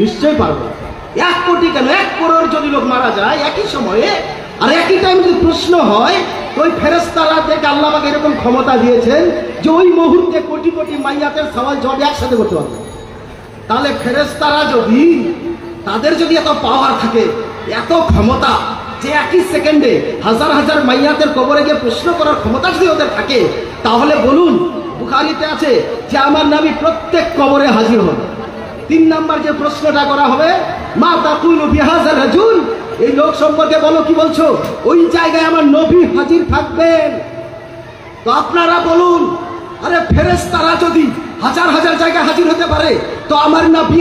নিশ্চয়ই পারবে। 1 কোটি কেন, 1 করোড় যদি লোক মারা যায় একই সময়ে, আর একই টাইম যদি প্রশ্ন হয়, ওই ফেরেশতারা থেকে আল্লাহ পাক এরকম ক্ষমতা দিয়েছেন যে ওই মুহূর্তে কোটি কোটি মাইয়াতের সওয়াল জবাব একসাথে করতে পারবে। তাহলে ফেরেশতারা যদি, তাদের যদি এত পাওয়ার থাকে, এত ক্ষমতা, যে একই সেকেন্ডে হাজার হাজার মাইয়াতের কবরে গিয়ে প্রশ্ন করার ক্ষমতা যদি ওদের থাকে, তাহলে বলুন, বুখারীতে আছে যে আমার নবী প্রত্যেক কবরে হাজির হন। 3 নাম্বার যে প্রশ্নটা করা হবে, মা তাকুলু বিহাযার রাজুল, এই লোক সম্পর্কে বলো, কি বলছো? ওই জায়গায় আমার নবী হাজির থাকবেন। তো আপনারা বলুন, আরে ফেরেশতারা যদি হাজার হাজার জায়গায় হাজির হতে পারে, তো আমার নবী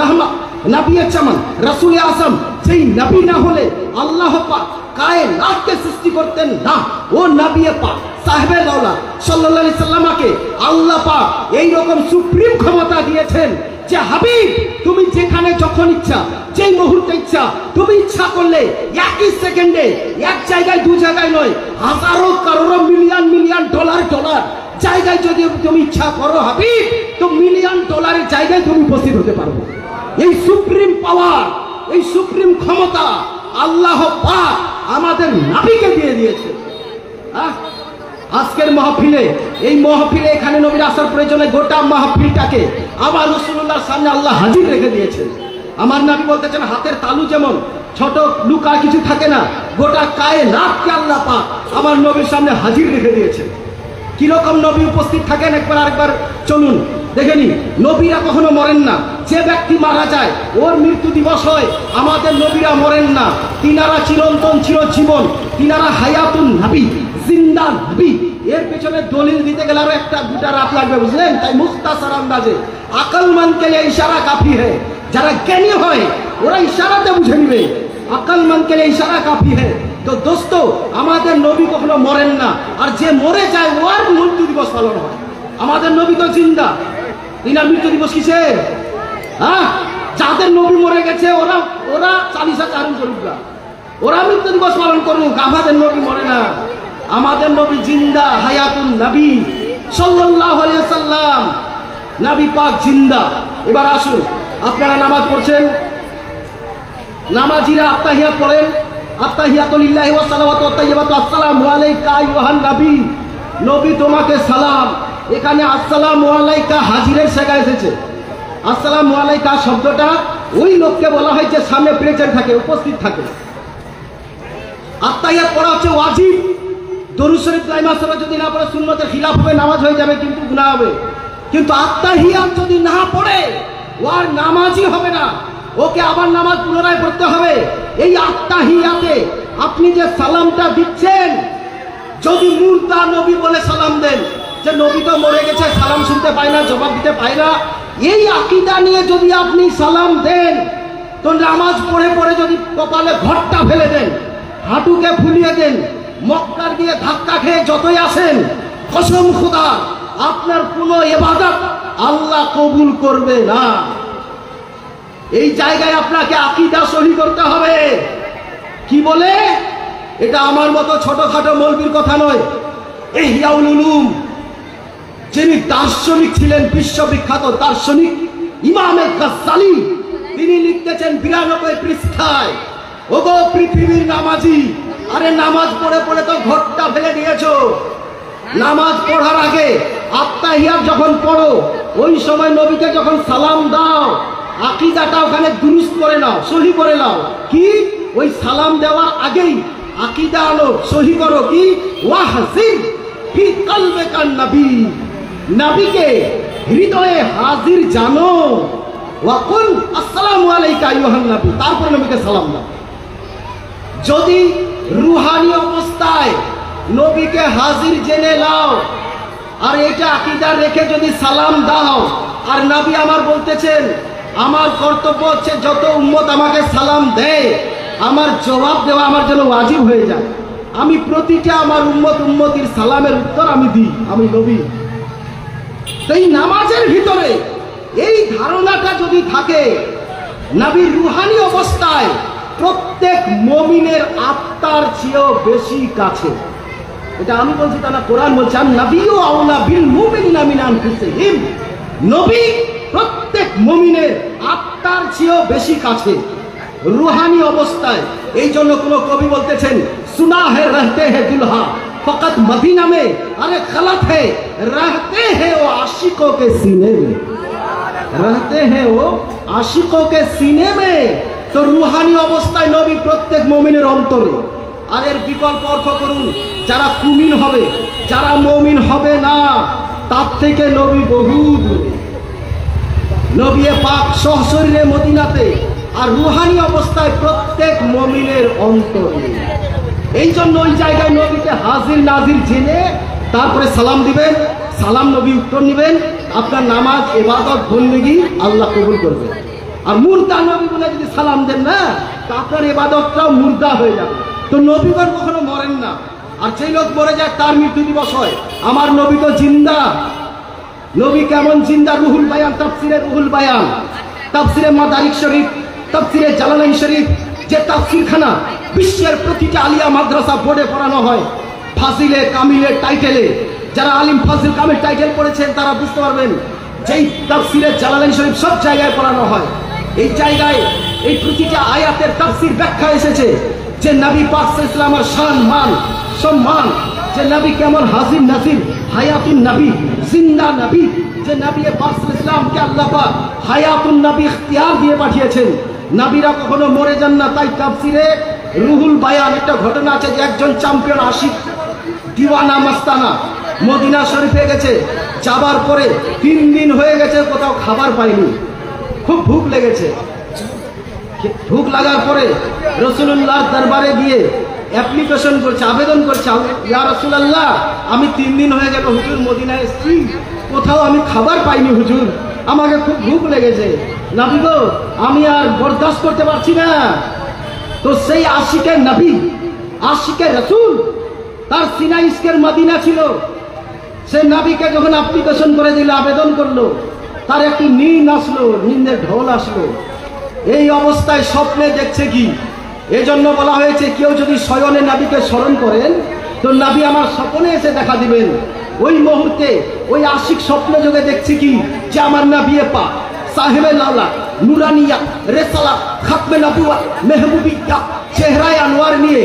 রাহমত, নবী জামান, রাসূল আযম, সেই নবী না হলে আল্লাহ পাক কায়নাতকে সৃষ্টি করতেন না। ও নবী পাক সাহেবে দৌলত সাল্লাল্লাহু আলাইহি সাল্লামকে আল্লাহ পাক এই রকম সুপ্রিম ক্ষমতা দিয়েছেন যে হাবিব, তুমি যেখানে যখন ইচ্ছা, যেই মুহূর্তে ইচ্ছা, তুমি ইচ্ছা করলে একই সেকেন্ডে, এক জায়গায় 2 জায়গায় নয়, হাজারো কারোর মিলিয়ন মিলিয়ন ডলার জায়গায় যদি তুমি ইচ্ছা করো হাবিব, তো মিলিয়ন ডলারের জায়গায় তুমি উপস্থিত হতে পারবে। এই সুপ্রিম পাওয়ার, এই সুপ্রিম ক্ষমতা আল্লাহ পাক আমাদের নবীকে দিয়ে দিয়েছে। আজকের মাহফিলে, এই মাহফিলে এখানে নবীর আসার প্রয়োজনে গোটা মাহফিলটাকে আমার রাসূলুল্লাহর সামনে আল্লাহ হাজির রেখে দিয়েছেন। আমার নবী বলতেছেন, হাতের তালু যেমন ছোট লুকা কিছু থাকে না, গোটা কায়নাতকে আল্লাহ পাক আমার নবীর সামনে হাজির রেখে দিয়েছেন। কিরকম নবী উপস্থিত থাকেন একবার আরেকবার চলুন দেখেনি। নবীরা কখনো মরেন না। যে ব্যক্তি মারা যায় ওর মৃত্যু দিবস হয়, আমাদের নবীরা মরেন না, তিনারা চিরন্তন চিরজীবন, তিনারা হায়াতুন নবী, জিন্দা নবী। এর পেছনে দলিল দিতে গেলে আরো 1-2টা রাত লাগবে, বুঝলেন? তাই মুখতাসার আন্দাজে আকলমান কে লিয়ে ইশারা কাফি হয়। যারা জ্ঞানী হয় ওরা ইশারাতে বুঝে নিবে, আকলমান কে লিয়ে ইশারা কাফি হয়। তো দোস্ত, আমাদের নবী কখনো মরেন না, আর যে মরে যায় ওর মৃত্যু দিবস পালন হয়। আমাদের নবী তো জিন্দা, তিনার মৃত্যু দিবস কিসে? হ্যাঁ, যাদের নবী মরে গেছে ওরা ওরা চালিশা চারণ করুক না, ওরা মৃত্যু দিবস পালন করুক, আমাদের নবী মরে না। আমাদের নবী জিন্দা, হায়াতুন নবী সাল্লাল্লাহু আলাইহি ওয়াসাল্লাম, নবী পাক জিন্দা। এবার আসুন, আপনারা নামাজ পড়ছেন, নামাজিরা আত্তাহিয়াত পড়েন, আত্তাহিয়াতু লিল্লাহি ওয়া সালাওয়াতু ওয়া তাইয়্যিবাতু আসসালামু আলাইকা আইয়ুহান নবী, নবী তোমাকে সালাম। এখানে আসসালামু আলাইকা হাজিরের শেখা এসেছে। আসসালামু আলাইকা শব্দটা ওই লোককে বলা হয় যে সামনে প্রেজেন্ট থাকে, উপস্থিত থাকে। আত্তাহিয়াত পড়া হচ্ছে ওয়াজিব। দরুদ শরীফ কালিমা সালাত যদি না পড়ে সুন্নতের খিলাফ হবে, নামাজ হয়ে যাবে কিন্তু গুনাহ হবে। কিন্তু আত্তাহিয়াত যদি না পড়ে ও আর নামাজই হবে না, ওকে আবার নামাজ পুনরায় পড়তে হবে। এই আত্তাহিয়াতে আপনি যে সালামটা দিচ্ছেন, যদি মুর্দা নবী বলে সালাম দেন যে নবী তো মরে গেছে, সালাম শুনতে পায় না, জবাব দিতে পায় না, এই আকীদা নিয়ে যদি আপনি সালাম দেন, তো নামাজ পড়ে পড়ে যদি কপালে ঘরটা ফেলে দেন, হাঁটুকে ফুলিয়ে দেন, মক্কার গিয়ে ধাক্কা খেয়ে যতই আসেন, কসম খোদা আপনার কোনো ইবাদত আল্লাহ কবুল করবে না। এই জায়গায় আপনাকে আকীদা সহি করতে হবে। কি বলে? এটা আমার মতো ছোটখাটো মৌলবীর কথা নয়। ইহয়াউল উলুম, যিনি দার্শনিক ছিলেন, বিশ্ববিখ্যাত দার্শনিক ইমাম গাজ্জালি, তিনি লিখতেছেন 92 পৃষ্ঠায়, ওগো পৃথিবীর নামাজি, আরে নামাজ পড়ে পড়ে তো ঘরটা ফেলে দিয়েছো। নামাজ পড়ার আগে আত্তাহিয়াত যখন পড়ো, ওই সময় নবীকে যখন সালাম দাও, আকীদাটা ওখানে দুরুস্ত করে নাও, সহি করে নাও। কি? ওই সালাম দেওয়ার আগেই আকীদা আলো, সহি করো। কি? ওয়াহসিব ফি কলবিকা নবী, নবীকে হৃদয়ে হাজির জানো। ওয়াকুল আসসালামু আলাইকা আইয়ুহান নবী, তারপর নবীকে সালাম দাও। যদি রুহানি অবস্থায় নবীকে হাজির জেনে নাও, আর এটা আকীদা রেখে যদি সালাম দাও, আর নবী আমার বলতেছেন আমার কর্তব্য হচ্ছে যত উম্মত আমাকে সালাম দেয়, আমার জবাব দেওয়া আমার জন্য ওয়াজিব হয়ে যায়। আমি প্রতিটা আমার উম্মতির সালামের উত্তর আমি দিই, আমি নবী। এই নামাজের ভিতরে এই ধারণাটা যদি থাকে, নবীর রুহানি অবস্থায় প্রত্যেক মুমিনের আত্মার চেয়েও বেশি কাছে। এটা আমি বলছি তা না, কোরআন বলছে নবীও আওলা বিল মুমিনিনা মিন আনফুসিহিম, নবী প্রত্যেক মুমিনের আত্মার চেয়েও বেশি কাছে রুহানি অবস্থায়। এই জন্য কোন কবি বলতেছেন সুনা হে রহতে হে দুলহা ফকত মদিনা মে, আরে গলত হে रहते हैं वो आशिकों के सीने में, रहते हैं वो आशिकों के सीने में। তো রুহানি অবস্থায় নবী প্রত্যেক মুমিনের অন্তরে। আর এর বিকল্প অর্থ করুন, যারা কুমিন হবে, যারা মুমিন হবে না, তার থেকে নবী বহু দূরে। নবী পাক সশরীরে মদিনাতে, আর রুহানি অবস্থায় প্রত্যেক মুমিনের অন্তরে। এই জন্য ওই জায়গায় নবীকে হাজির নাজির জেনে তারপরে সালাম দিবেন, সালাম নবী উত্তর নেবেন, আপনার নামাজ ইবাদত বন্দেগী আল্লাহ কবুল করবেন। আর মুর্দা নবী বলে যদি সালাম দেন না, তা আপনার ইবাদতটাও মুর্দা হয়ে যাবে। তো নবীগণ কখনো মরেন না, আর যেই লোক মরে যায় তার মৃত্যু দিবস হয়। আমার নবী তো জিন্দা। নবী কেমন জিন্দা? রুহুল বায়ান, তাফসিরে রুহুল বায়ান, তাফসিরে মাদারিক শরীফ, তাফসিরে জালালাইন শরীফ, যে তাফসিরখানা বিশ্বের প্রতিটা আলিয়া মাদ্রাসা বোর্ডে পড়ানো হয়, ফাজিলে কামিলের টাইটেলে। যারা আলিম ফাজিল কামিল টাইটেল পড়েছেন তারা বুঝতে পারবেন, যেই তাফসিরে জালালাইন শরীফ সব জায়গায় পড়ানো হয়। এই জায়গায় এই প্রতিটা আয়াতের তাফসির ব্যাখ্যা এসেছে যে নবী পাক সাল্লাল্লাহু আলাইহি ওয়াসাল্লামের শান মান সম্মান, যে নবী কেমন হাজির নাজির হায়াতুন নবী, জিন্দা নবী, যে নবী পাক সাল্লাল্লাহু আলাইহি ওয়াসাল্লামকে আল্লাহ পাক হায়াতুন নবী ইখতিয়ার দিয়ে পাঠিয়েছেন। নবীরা কখনো মরে যান না। তাই তাফসিরে রুহুল বায়ান একটা ঘটনা আছে যে একজন চ্যাম্পিয়ন আশিক দিওয়ানা মাস্তানা মদিনা শরীফে গেছে, যাবার পরে 3 দিন হয়ে গেছে, কোথাও খাবার পায়নি, খুব ভুক লেগেছে। ভুক লাগার পরে রাসূলুল্লাহর দরবারে গিয়ে অ্যাপ্লিকেশন করছে, আবেদন করছে, ইয়া রাসূলুল্লাহ আমি 3 দিন হয়ে গেল হুজুর মদিনায় এসেছি, কোথাও আমি খাবার পাইনি হুজুর, আমাকে খুব ভুক লেগেছে, নবী গো আমি আর বরদাস্ত করতে পারছি না। তো সেই আশিকে নবী, আশিকে রাসূল, তার সিনা ইশকের মদিনা ছিল, সে নবীকে যখন অ্যাপ্লিকেশন করে দিল, আবেদন করলো, তার একটি নিন আসলো, নিন্দের ঢোল আসলো। এই অবস্থায় স্বপ্নে দেখছে কি? এজন্য বলা হয়েছে কেউ যদি শয়নে নবীকে স্মরণ করেন তো নবী আমার স্বপ্নে এসে দেখা দিবেন। ওই মুহূর্তে ওই আশিক স্বপ্ন যোগে দেখছে কি যে আমার নবী পাক সাহেবে লালা নুরানিয়া রেসালা খাতমে নবুওয়াত মেহবুবিয়া চেহারায় আনোয়ার নিয়ে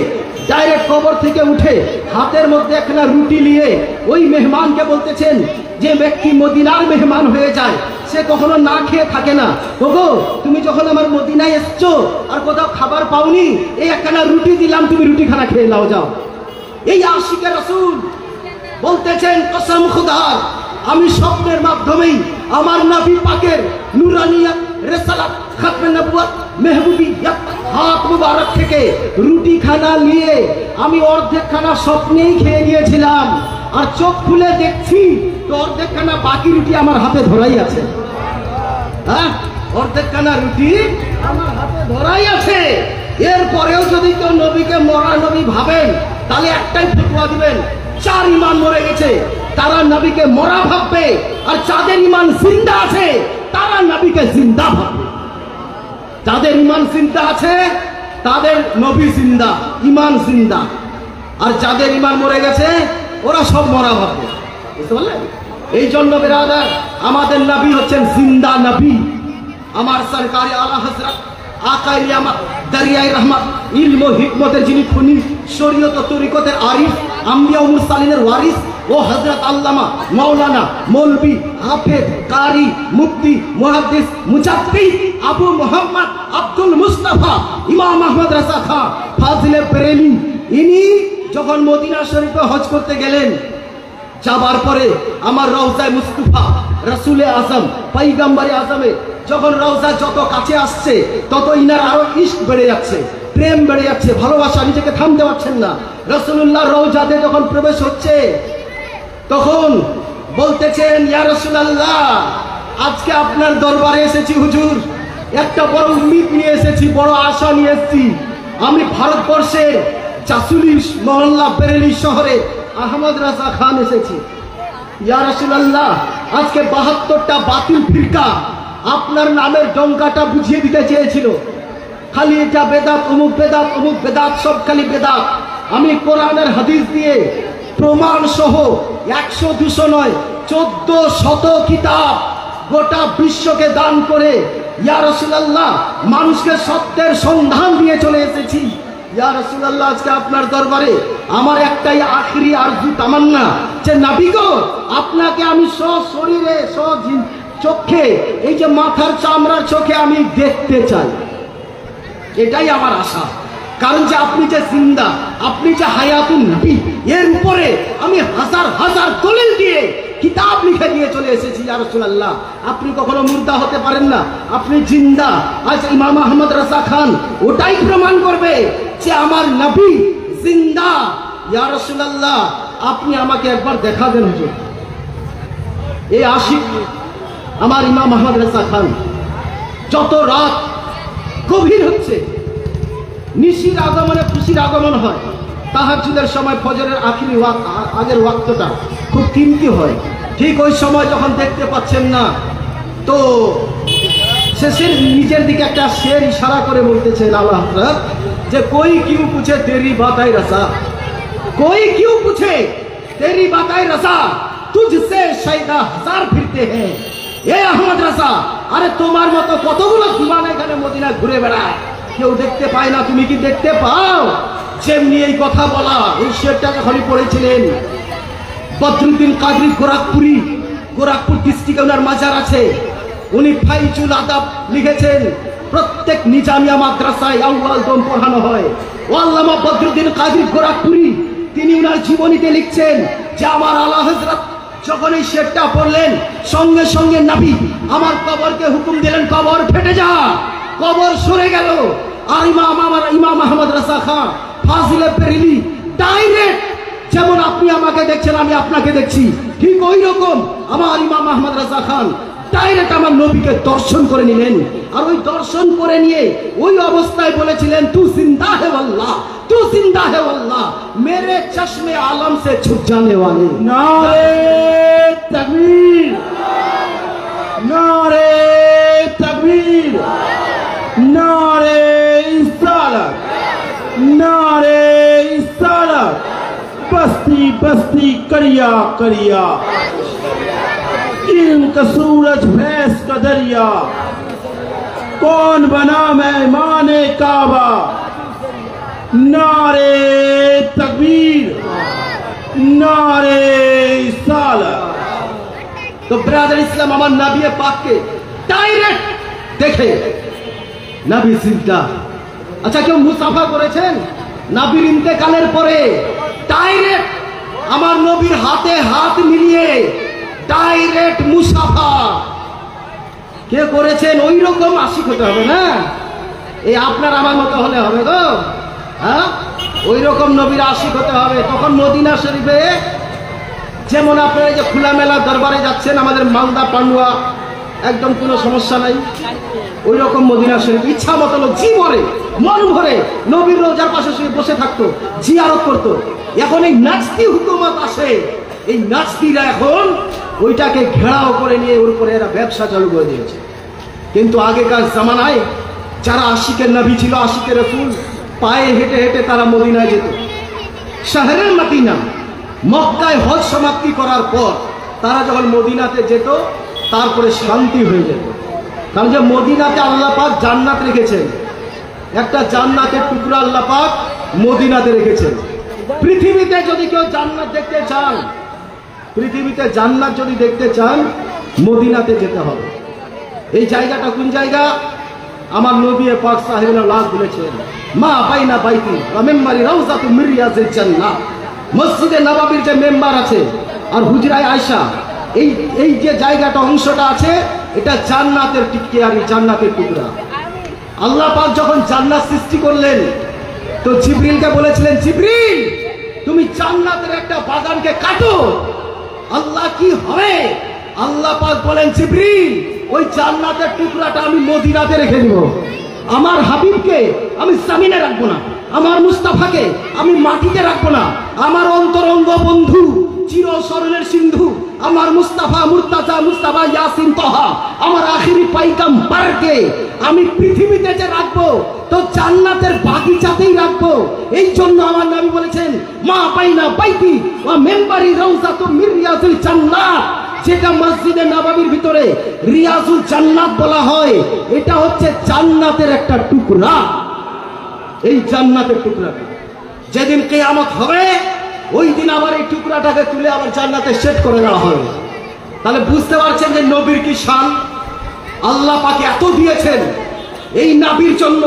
ডাইরেক্ট কবর থেকে উঠে হাতের মধ্যে একটা রুটি নিয়ে ওই মেহমানকে বলতেছেন, যে ব্যক্তি মদিনার মেহমান হয়ে যায় সে কখনো না খেয়ে থাকে না। ওগো, তুমি যখন আমার মদিনায় এসছো আর কোথাও খাবার পাওনি, এই একখানা রুটি দিলাম, তুমি রুটি খানা খেয়ে নাও, যাও। এই আশিকে রাসূল বলতেছেন, কসম খুদার, আমি স্বপ্নের মাধ্যমেই আমার নবী পাকের নুরানিয়াত রিসালাত খাতমে নবুওয়াত মেহবুবিয়াত হাত মুবারক থেকে রুটি খানা নিয়ে আমি অর্ধেক খানা স্বপ্নেই খেয়ে গিয়েছিলাম, আর চোখ খুলে দেখছি তো অর্ধেক খানা বাকি রুটি আমার হাতে ধরাই আছে। হ্যাঁ, অর্ধেক খানা রুটি আমার হাতে ধরাই আছে। এরপরেও যদি কেউ নবীকে মরা নবী ভাবেন তাহলে একটাই ফতোয়া দিবেন, চার ইমান মরে গেছে তারা নবীকে মরা ভাববে, আর যাদের ইমান জিন্দা আছে তারা নবীকে জিন্দা ভাববে। যাদের ইমান জিন্দা আছে তাদের নবী জিন্দা, ইমান জিন্দা, আর যাদের ইমান মরে গেছে ওরা সব মরা ভাববে। বুঝতে পারলেন? এই জন্য বেরাদার, আমাদের নবী হচ্ছেন জিন্দা নবী। আমার সরকারি আলা হযরত আকা ইয়ামত দরিয়াই রহমত ইলম ও হিকমতের যিনি খুনি, শরীয়ত ও তরিকতের আরিফ, আম্বিয়া ও মুরসালিনের ওয়ারিস, ও হযরত আল্লামা মাওলানা মৌলভী হাফেজ কারি মুফতি মুহাদ্দিস মুজাদ্দিদ আবু মোহাম্মদ আব্দুল মুস্তাফা ইমাম আহমদ রাজা খান ফাজিলে বেরেলি, ইনি যখন মদিনা শরীফে হজ করতে গেলেন, যাবার পরে আমার রওজায়ে মুস্তাফা রাসূলে আজম পয়গম্বরে আজমে যখন রওজা যত কাছে আসছে তত ইনার আরো ইশক বেড়ে যাচ্ছে, প্রেম বেড়ে যাচ্ছে, ভালোবাসা, নিজেকে থামতে পারছেন না। রাসূলুল্লাহ রওজাতে যখন প্রবেশ হচ্ছে তখন বলতেছেন, ইয়া রাসূলুল্লাহ, আজকে আপনার দরবারে এসেছি হুজুর, একটা বড় উম্মীদ নিয়ে এসেছি, বড় আশা নিয়ে এসেছি। আমি ভারতবর্ষের জাসুলিশ মহল্লা বেরেলি শহরে আহমদ রাজা খান এসেছি। ইয়া রাসূলুল্লাহ, আজকে ৭২টা বাতিল ফিরকা আপনার নামের ডঙ্কাটা বুঝিয়ে দিতে চেয়েছিল, খালি এটা বেদাত, অমুক বেদাত, অমুক বেদাত, সব খালি বেদাত। আমি কোরআনের হাদিস দিয়ে প্রমাণ সহ ১০০-২০০ নয় ১৪০০ কিতাব গোটা বিশ্বকে দান করে ইয়া রাসূলুল্লাহ মানুষকে সত্যের সন্ধান দিয়ে চলে এসেছি। ইয়া রাসূলুল্লাহ, আজকে আপনার দরবারে আমার একটাই আখিরি আরজু তামান্না, যে নবী গো, আপনাকে আমি সশরীরে চোখে, এই যে মাথার চামড়ার চোখে আমি দেখতে চাই। এটাই আমার আশা, কারণ যে আপনি যে জিন্দা, আপনি যে হায়াতুন নবী, এর উপরে আমি হাজার হাজার দলিল দিয়ে কিতাব লিখে দিয়ে চলে এসেছি। ইয়া রাসূলুল্লাহ, আপনি কখনো মুর্দা হতে পারেন না, আপনি জিন্দা। আজ ইমাম আহমদ রাজা খান ওটাই প্রমাণ করবে যে আমার নবী জিন্দা। ইয়া রাসূলুল্লাহ, আপনি আমাকে একবার দেখা দেন হুজুর। এই আশিক আমার ইমাম আহমদ রাজা খান, যত রাত গভীর হচ্ছে, নিশির আগমনে খুশির আগমন হয়, তাহাজ্জুদের সময় ফজরের আখিরি আগের ওয়াক্তটা খুব কিমতি হয়। ঠিক ওই সময় যখন দেখতে পাচ্ছেন না, তো শেষের নিজের দিকে একটা শের ইশারা করে বলতেছেন আলা হযরত, যে कोई क्यों पूछे तेरी बातें रसा, कोई क्यों पूछे तेरी बातें रसा, तुझसे शायदा हजार फिरते हैं। এ আহমদ রাজা, আরে তোমার মতো কতগুলো দিওয়ানা এখানে মদিনায় ঘুরে বেড়ায়, কেউ দেখতে পায় না, তুমি কি দেখতে পাও? যেমনি এই কথা বলা, ওই শেরটা যখনই পড়েছিলেন, বদরুদ্দিন কাদরি গোরখপুর ডিস্ট্রিক্টে ওনার মাজার আছে, উনি ফাইজুল আদাব লিখেছেন। প্রত্যেক নিজামিয়া মাদ্রাসায় আউয়াল দম পড়ানো হয়। ও আল্লামা বদরুদ্দিন কাদরি গোরখপুরি, তিনি ওনার জীবনীতে লিখছেন যে আমার আলা হযরত যখন এই শেরটা পড়লেন, সঙ্গে সঙ্গে নবী আমার কবরকে হুকুম দিলেন, কবর ফেটে যা। কবর সরে গেল, আর ইমাম আহমদ রাজা খান ফাজিলে বেরেলি ডাইরেক্ট, যেমন আপনি আমাকে দেখছেন আমি আপনাকে দেখছি, ঠিক ওই রকম আমার ইমাম আহমদ রাজা খান ডাইরেক্ট আমার নবীকে দর্শন করে নিলেন। আর ওই দর্শন করে নিয়ে ওই অবস্থায় বলেছিলেন, তু জিন্দা হে আল্লাহ, तू जिंदा है वल्लाह, मेरे चश्मे आलम से छुप जाने वाले। नारे तकबीर, नारे तकबीर, नारे रिसालत, नारे रिसालत। बस्ती बस्ती करिया करिया, इल्म का सूरज भैंस का दरिया, कौन बना मेहमान काबा। नारे तकबीर, नारे रिसालत। तो ब्रादर इस्लाम আমার নবী পাককে ডাইরেক্ট দেখে নবী জিন্দা। আচ্ছা কেউ মুসাফা করেছেন নবীর ইন্তেকালের পরে? ডাইরেক্ট আমার নবীর হাতে হাত মিলিয়ে ডাইরেক্ট মুসাফা কে করেছেন? ওই রকম আশিক হতে হবে না, এই আপনার আমার মতো হলে হবে গো। হ্যাঁ, ওই রকম নবীর আশিক হতে হবে। তখন মদিনা শরীফে যেমন আপনারা যে খোলামেলা দরবারে যাচ্ছেন, আমাদের মালদা পান্ডুয়া একদম কোনো সমস্যা নাই, ওই রকম মদিনা শরীফ ইচ্ছা মতো লোক জি ভরে মন ভরে নবীর রোজার পাশে শুয়ে বসে থাকতো, জিয়ারত করতো। এখন এই নাচতি হুকুমত আসে, এই নাচতিরা এখন ওইটাকে ঘেরাও করে নিয়ে ওর উপরে এরা ব্যবসা চালু করে দিয়েছে। কিন্তু আগেকার জামানায় যারা আশিকের নবী ছিল, আশিকের রাসূল, পায়ে হেঁটে হেঁটে তারা মদিনায় যেত। শহরের মদিনা মক্কায় হজ সমাপ্তি করার পর তারা যখন মদিনাতে যেত তারপরে শান্তি হয়ে যেত। কারণ যে মদিনাতে আল্লাহ পাক জান্নাত রেখেছেন, একটা জান্নাতের টুকরা আল্লাহ পাক মদিনাতে রেখেছেন। পৃথিবীতে যদি কেউ জান্নাত দেখতে চান, পৃথিবীতে জান্নাত যদি দেখতে চান মদিনাতে যেতে হবে। এই জায়গাটা কোন জায়গা? আমার নবী পাক সাহেবুল্লাহ বলেছেন, মা বাইনা বাইতি ওয়া মিম্বারি রাউযাতু মিন রিয়াজিল জান্নাহ। মসজিদে নববীর যে মেম্বার আছে আর হুজরায়ে আয়েশা, এই যে জায়গাটা অংশটা আছে, এটা জান্নাতের টিকিয়ারি, জান্নাতের টুকরা। আল্লাহ পাক যখন জান্নাত সৃষ্টি করলেন তো জিবরিলকে বলেছিলেন, জিবরিল তুমি জান্নাতের একটা বাগানকে কাটো। আল্লাহ কি হবে? আল্লাহ পাক বলেন, জিবরিল ওই জান্নাতের টুকরাটা আমি মদিনাতে রেখে দিব। আমার হাবিবকে আমি জামিনে রাখবো না, আমার মুস্তাফাকে আমি মাটিতে রাখবো না। আমার অন্তরঙ্গ বন্ধু, চিরস্মরণের সিন্ধু, আমার মুস্তাফা, মুর্তাজা, মুস্তাফা, ইয়াসিন, তহা, আমার আখিরি পাইগাম্বারকে আমি পৃথিবীতে যে রাখবো তো জান্নাতের বাগিচাতেই রাখবো। এই জন্য আমার নবী বলেছেন, মা বাইনা বাইতি ওয়া মিম্বারি রাউযাতু মিন রিয়াজিল জান্নাহ। যেটা মসজিদে নববীর ভিতরে রিয়াজুল জান্নাত বলা হয়, এটা হচ্ছে জান্নাতের একটা টুকরা। এই জান্নাতের টুকরাটা যেদিন কিয়ামত হবে ওই দিন আবার এই টুকরাটাকে তুলে আবার জান্নাতে সেট করে দেওয়া হবে। তাহলে বুঝতে পারছেন যে নবীর কি শান। আল্লাহ পাকে এত দিয়েছেন এই নবীর জন্য।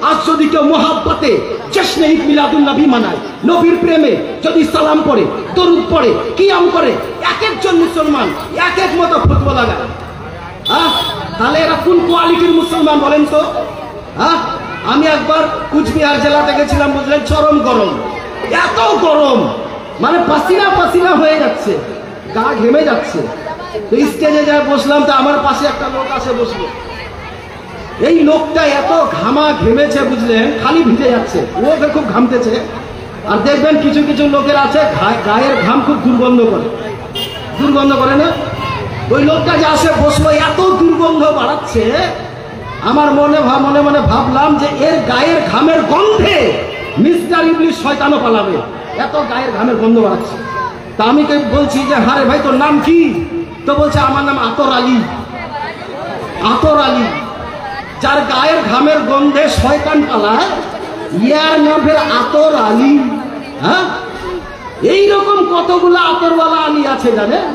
আজ যদি কেউ মোহাব্বতে জশ্নে ঈদ মিলাদুন নবী মানায়, নবীর প্রেমে যদি সালাম পড়ে, দরুদ পড়ে, কিয়াম করে, এক একজন মুসলমান এক এক মতো ফুটবল লাগায়, তাহলে এরা কোন কোয়ালিটির মুসলমান বলেন তো? আমি একবার কুচবিহার জেলাতে গেছিলাম, বুঝলেন, চরম গরম, এত গরম মানে পাসিনা পাসিনা হয়ে যাচ্ছে, গা ঘেমে যাচ্ছে। তো স্টেজে যায় বসলাম, তো আমার পাশে একটা লোক আসে বসলো। এই লোকটা এত ঘামা ঘেমেছে, বুঝলেন, খালি ভিজে যাচ্ছে, ওকে খুব ঘামতেছে। আর দেখবেন কিছু কিছু লোকের আছে গায়ের ঘাম খুব দুর্গন্ধ করে, দুর্গন্ধ করে না? ওই লোকটা যে আসে বসলো, এত দুর্গন্ধ বাড়াচ্ছে, আমার মনে মনে ভাবলাম যে এর গায়ের ঘামের গন্ধে মিস্টার ইবলিস শয়তানও পালাবে, এত গায়ের ঘামের গন্ধ বাড়াচ্ছে। তা আমি বলছি যে হারে ভাই তোর নাম কি? তো বলছে আমার নাম আতর আলী। আতর আলী, যার গায়ের ঘামের গন্ধে শয়তান পালায়, ইয়ার নাম ফের আতর আলী। হ্যাঁ, এইরকম কতগুলো আতরওয়ালা আলী আছে জানেন,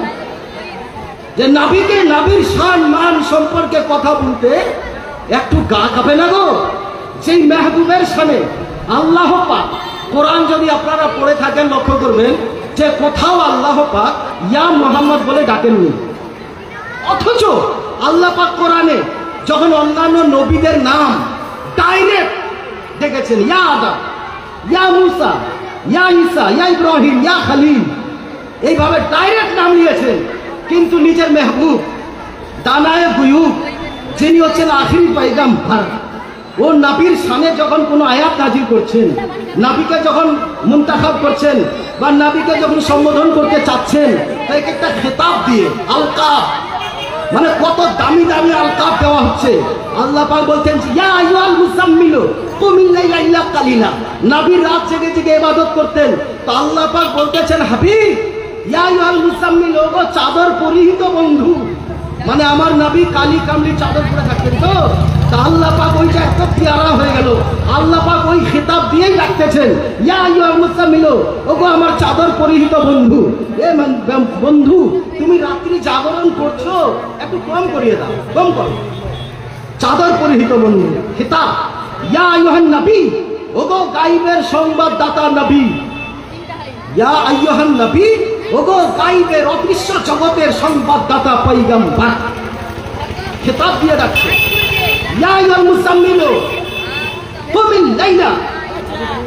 যে নাবিকে, নাবির শান মান সম্পর্কে কথা বলতে একটু গা কাঁপে না গো। সেই মেহবুবের শানে আল্লাহ পাক, কোরআন যদি আপনারা পড়ে থাকেন লক্ষ্য করবেন যে কোথাও আল্লাহ পাক ইয়া মুহাম্মদ বলে ডাকেননি। অথচ আল্লাহ পাক কোরআনে যখন অন্যান্য নবীদের নাম ডাইরেক্ট ডেকেছেন, ইয়া আদম, ইয়া মুসা, ইয়া ঈসা, ইয়া ইব্রাহিম, ইয়া খলিল, এইভাবে ডাইরেক্ট নাম নিয়েছেন। কিন্তু নিজের মেহবুব দানায়ে গুয়ুব, যিনি হচ্ছেন আখিরি পয়গম্বর, ও নবীর শানে যখন কোনো আয়াত নাজিল করছেন, নবীকে যখন মুনতাখাব করছেন বা নবীকে যখন সম্বোধন করতে চাচ্ছেন, তাই একটা খেতাব দিয়ে আলকাব, মানে কত দামি দামি আলকাব দেওয়া হচ্ছে। আল্লাহ পাক বলতেন ইয়া আইয়ুহাল মুজাম্মিল কুমিল লাইলা ইল্লা কালিলা, নবী রাত জেগে জেগে ইবাদত করতেন। তো আল্লাহ পাক বলতেছেন হাবিব ইয়া আইয়ুহাল মুজাম্মিল, ওগো চাদর পরিহিত বন্ধু, মানে আমার নবী কালি কামলি চাদর পরে থাকতেন। তো আল্লাহ পাক ওইটা এত পেয়ারা হয়ে গেল, আল্লাহ পাক ওই খেতাব দিয়েই ডাকতেছেন ইয়া আইয়ুহাল মুজাম্মিল, ওগো আমার চাদর পরিহিত বন্ধু। এ বন্ধু, তুমি রাত্রি জাগরণ করছো, একটু কম করিয়ে দাও, কম করো। চাদর পরিহিত বন্ধু খেতাব। ইয়া আইয়ুহান নবী, ওগো গায়বের সংবাদদাতা নবী। ইয়া আইয়ুহান নবী, ওগো গায়বের অদৃশ্য জগতের সংবাদদাতা পয়গম্বর। খেতাব দিয়ে ডাকছে। ইয়া আইয়ুহাল মুজাম্মিল কুমিল লাইলা,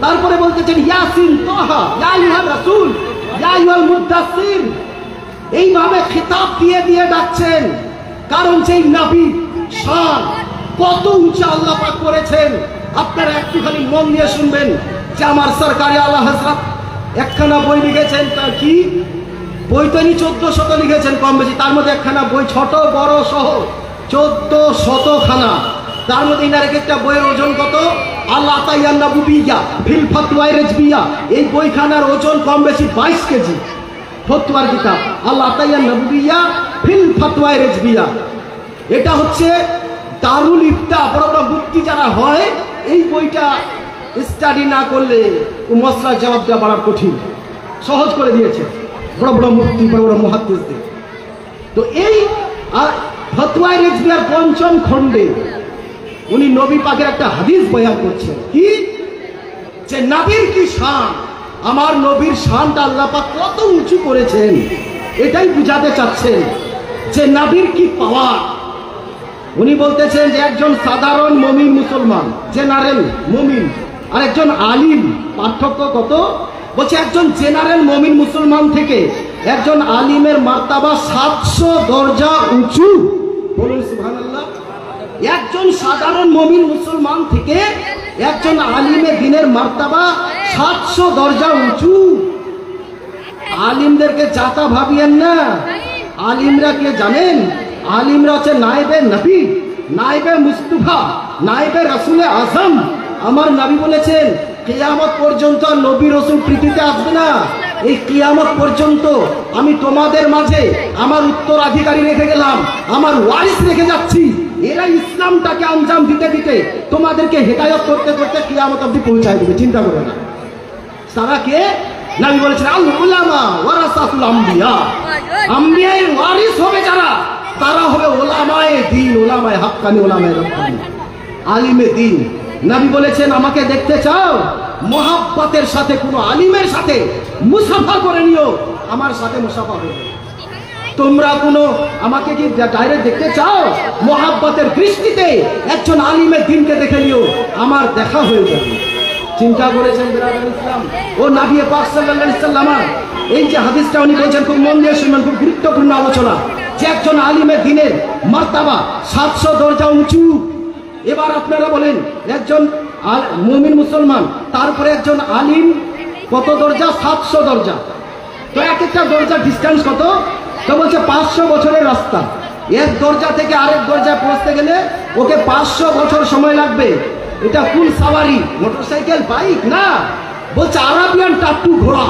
তারপরে বলতেছেন ইয়াসিন তাহা, ইয়া আইয়ুহার রাসূল, ইয়া আইয়ুহাল মুদাসসির। এইভাবে খেতাব দিয়ে দিয়ে ডাকছেন, কারণ সেই নবী শান কত উঁচু আল্লাহ পাক করেছেন। আপনারা একটুখানি মন দিয়ে শুনবেন যে আমার সরকারি আলা হযরত একখানা বই লিখেছেন, তার কি বই তো 1400 লিখেছেন কম বেশি, তার মধ্যে একখানা বই ছোট বড় সহ 1400 খানা। তার মধ্যে ইনার একটা বইয়ের ওজন কত? আল্লাহ আতাইয়ান নবুবিয়া ফিল ফতওয়ায়ে রাজবিয়া, এই বইখানার ওজন কম বেশি 22 কেজি। ফতোয়ার কিতাব আল্লাহ আতাইয়ান নবুবিয়া ফিল ফতওয়ায়ে রাজবিয়া। এটা হচ্ছে দারুল ইফতা, বড় বড় মুফতি যারা হয় এই বইটা স্টাডি না করলে ও মসলা জবাব দেওয়া বড় কঠিন, সহজ করে দিয়েছে বড় বড় মুফতি, বড় বড় মুহাদ্দিসদের। তো এই ফতওয়ায়ে রাজবিয়ার ৫ম খণ্ডে উনি নবী পাকের একটা হাদিস বয়ান করছেন, কি যে নবীর কি শান, আমার নবীর শানটা আল্লাহ পাক কত উঁচু করেছেন, এটাই বুঝাতে চাচ্ছেন যে নবীর কি পাওয়ার। উনি বলতেছেন যে একজন সাধারণ মুমিন মুসলমান, জেনারেল মুমিন, আর একজন আলিম, পার্থক্য কত? বলছে একজন জেনারেল মুমিন মুসলমান থেকে একজন আলিমের মার্তাবা 700 দরজা উঁচু। বলুন সুবহানাল্লাহ। একজন সাধারণ মুমিন মুসলমান থেকে একজন আলিমে দ্বীনের মার্তাবা 700 দরজা উঁচু। আলিমদেরকে জাতা ভাবিয়েন না। আলিমরা কে জানেন? আলিমরা হচ্ছে নায়েবে নবী, নায়েবে মুস্তাফা, নায়েবে রাসূলে আজম। আমার নবী বলেছেন কিয়ামত পর্যন্ত নবী রাসূল পৃথিবীতে আসবে না। এই কিয়ামত পর্যন্ত আমি তোমাদের মাঝে আমার উত্তরাধিকারী রেখে গেলাম, আমার ওয়ারিস রেখে যাচ্ছি। এরা ইসলামটাকে আঞ্জাম দিতে দিতে তোমাদেরকে হেদায়েত করতে করতে কিয়ামত অবধি পৌঁছায় দেবে, চিন্তা করো না। তারা কে? নবী বলেছেন আল উলামা ওয়ারাসাতুল আম্বিয়া, আম্বিয়ার ওয়ারিস হবে যারা, তারা হবে ওলামায়ে দ্বীন, ওলামায়ে হাক্কানি, ওলামায়ে রব্বানি, আলিমে দ্বীন। নবী বলেছেন আমাকে দেখতে চাও, মোহাব্বতের সাথে কোনো আলিমের সাথে মুসাফা করে নিও, আমার সাথে মুসাফা হবে। তোমরা কোনো আমাকে কি ডাইরেক্ট দেখতে চাও, মোহাব্বতের দৃষ্টিতে একজন আলিমের দ্বীনকে দেখে নিও, আমার দেখা হয়ে যাবে। চিন্তা করেছেন বিরাদর ইসলাম ও নবী পাক সাল্লাল্লাহু আলাইহি ওয়াসাল্লাম। এই যে হাদিসটা উনি বলেছেন, খুব মন দিয়ে শুনবেন, খুব গুরুত্বপূর্ণ আলোচনা, যে একজন আলিমের দ্বীনের মার্তাবা 700 দরজা উঁচু। এবার আপনারা বলেন একজন মুমিন মুসলমান, তারপরে একজন আলিম, কত দরজা? 700 দরজা। তো এক একটা দরজার ডিস্টেন্স কত? তো বলছে 500 বছরের রাস্তা। এক দরজা থেকে আরেক দরজায় পৌঁছতে গেলে ওকে 500 বছর সময় লাগবে। এটা ফুল সাওয়ারি, মোটরসাইকেল, বাইক না, বলছে আরাবিয়ান টাট্টু ঘোড়া,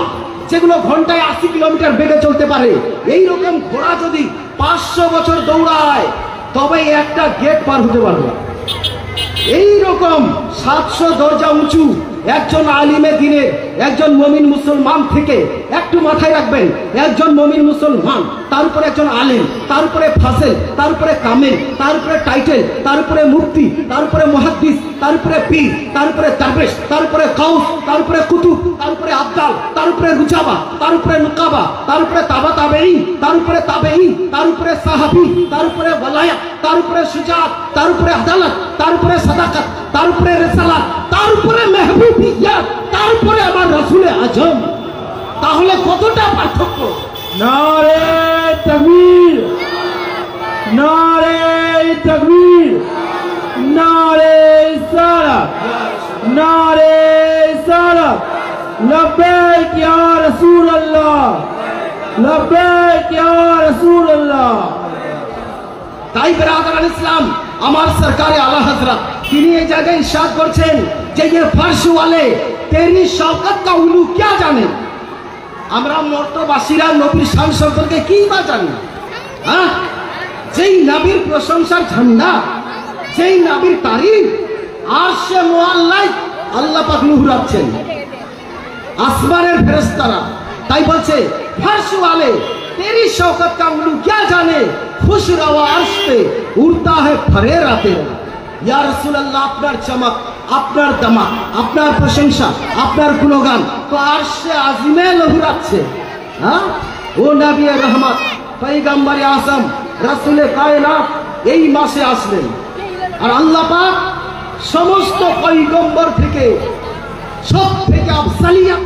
যেগুলো ঘন্টায় 80 কিলোমিটার বেগে চলতে পারে। এই রকম ঘোড়া যদি 500 বছর দৌড়ায় তবে একটা গেট পার হতে পারবে। এই রকম 700 দরজা উঁচু একজন আলিমে দ্বীনের, একজন মুমিন মুসলমান থেকে। একটু মাথায় রাখবেন, একজন মুমিন মুসলমান, তারপরে একজন আলিম, তারপরে ফাসেল, তারপরে কামেল, তারপরে টাইটেল, তারপরে মুফতি, তারপরে মুহাদ্দিস, তারপরে পীর, তারপরে দারবেশ, তারপরে গাউস, তারপরে কুতুব, তারপরে আবদাল, তারপরে রুজাবা, তারপরে নুকাবা, তারপরে তাবা তাবেঈন, তারপরে তাবেঈন, তারপরে সাহাবী, তারপরে ওয়ালায়াত, তারপরে সুজাত, তারপরে আদালত, তারপরে সাদাকাত, তারপরে রিসালাত, তারপরে মেহবুবিয়াত, তারপরে আমার রাসূলে আজম। তাহলে কতটা পার্থক্য! নারে তাকবীর, নারে তাকবীর, নারে रिसालत नारे रिसालत लब्बैक या रसूल अल्लाह लब्बैक या रसूल अल्लाह। তাই বেরাদারান ইসলাম, আমার সরকারে আলা হযরত তিনি এই জায়গায় ইরশাদ করছেন যে ये फर्श वाले तेरी शौकत का उलू क्या जाने। আমরা মর্তবাসীরা নবীর শান সম্পর্কে কি বা জানি? হ্যাঁ, যেই নবীর প্রশংসার ঝান্ডা, যেই নবীর তারিফ আরশে মুআল্লায় আল্লাহ পাক লুহরাচ্ছেন, আসমানের ফেরেশতারা। তাই বলছে फर्श वाले तेरी शौकत का उलू क्या जाने, खुश रवा अर्श पे उड़ता है फरेरा तेरा। या रसूल अल्लाह, আপনার চমক, আপনার দমক, আপনার প্রশংসা, আপনার গুণগান তো আরশে আজিমে লহুরাচ্ছে। হ্যাঁ, ও নবী রহমত, পয়গম্বর আযম, রাসূলে কায়নাত এই মাসে আসলেন। আর আল্লাহ পাক সমস্ত পয়গম্বর থেকে সব থেকে আফসালিয়াত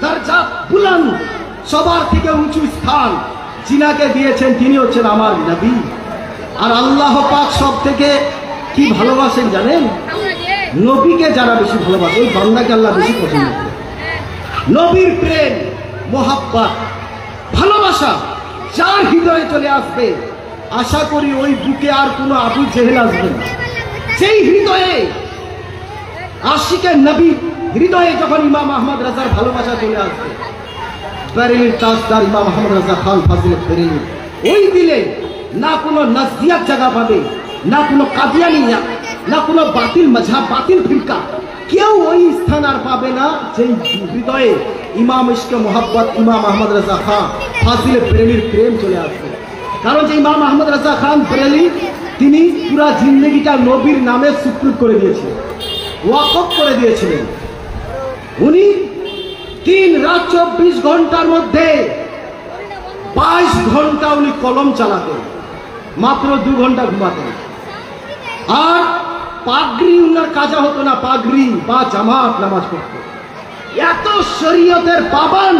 দরজা বুলন্দ, সবার থেকে উঁচু স্থান যিনাকে দিয়েছেন তিনি হচ্ছেন আমার নবী। আর আল্লাহ পাক সব থেকে কি ভালোবাসেন জানেন? নবীকে যারা বেশি ভালোবাসে ওই বান্দাকে আল্লাহ বেশি পছন্দ করেন। নবীর প্রেম, মোহাব্বত, ভালোবাসা যার হৃদয়ে চলে আসবে, আশা করি ওই বুকে আর কোনো আবু জেহেল আসবে না। সেই হৃদয়ে আশিকে নবী হৃদয়ে যখন ইমাম আহমদ রাজার ভালোবাসা চলে আসবে, বেরেলির তাজদার ইমাম আহমদ রাজা খান ফাজিল বেরেলি, ওই দিলে না কোনো নজদিয়াত জায়গা পাবে, না কোনো কাদিয়ানিয়া, না কোনো বাতিল মজহাব, বাতিল ফিরকা, কেউ ওই স্থান আর পাবে না যেই হৃদয়ে ইমাম ইশকে মোহাব্বত ইমাম আহমদ রাজা খান ফাজিল বেরেলির প্রেম চলে আসবে। কারণ যে ইমাম আহমদ রাজা খান বেরেলি তিনি পুরা জিন্দগিটা নবীর নামে সুপ্রুত করে দিয়েছিলেন, ওয়াকফ করে দিয়েছিলেন। উনি 3 রাত 24 ঘন্টার মধ্যে 22 ঘন্টা উনি কলম চালাতেন, মাত্র 2 ঘন্টা ঘুমাতেন। আর পাগড়ি উনার কাজা হতো না, পাগড়ি বা জামাত নামাজ পড়তেন। এত শরীয়তের পাবান,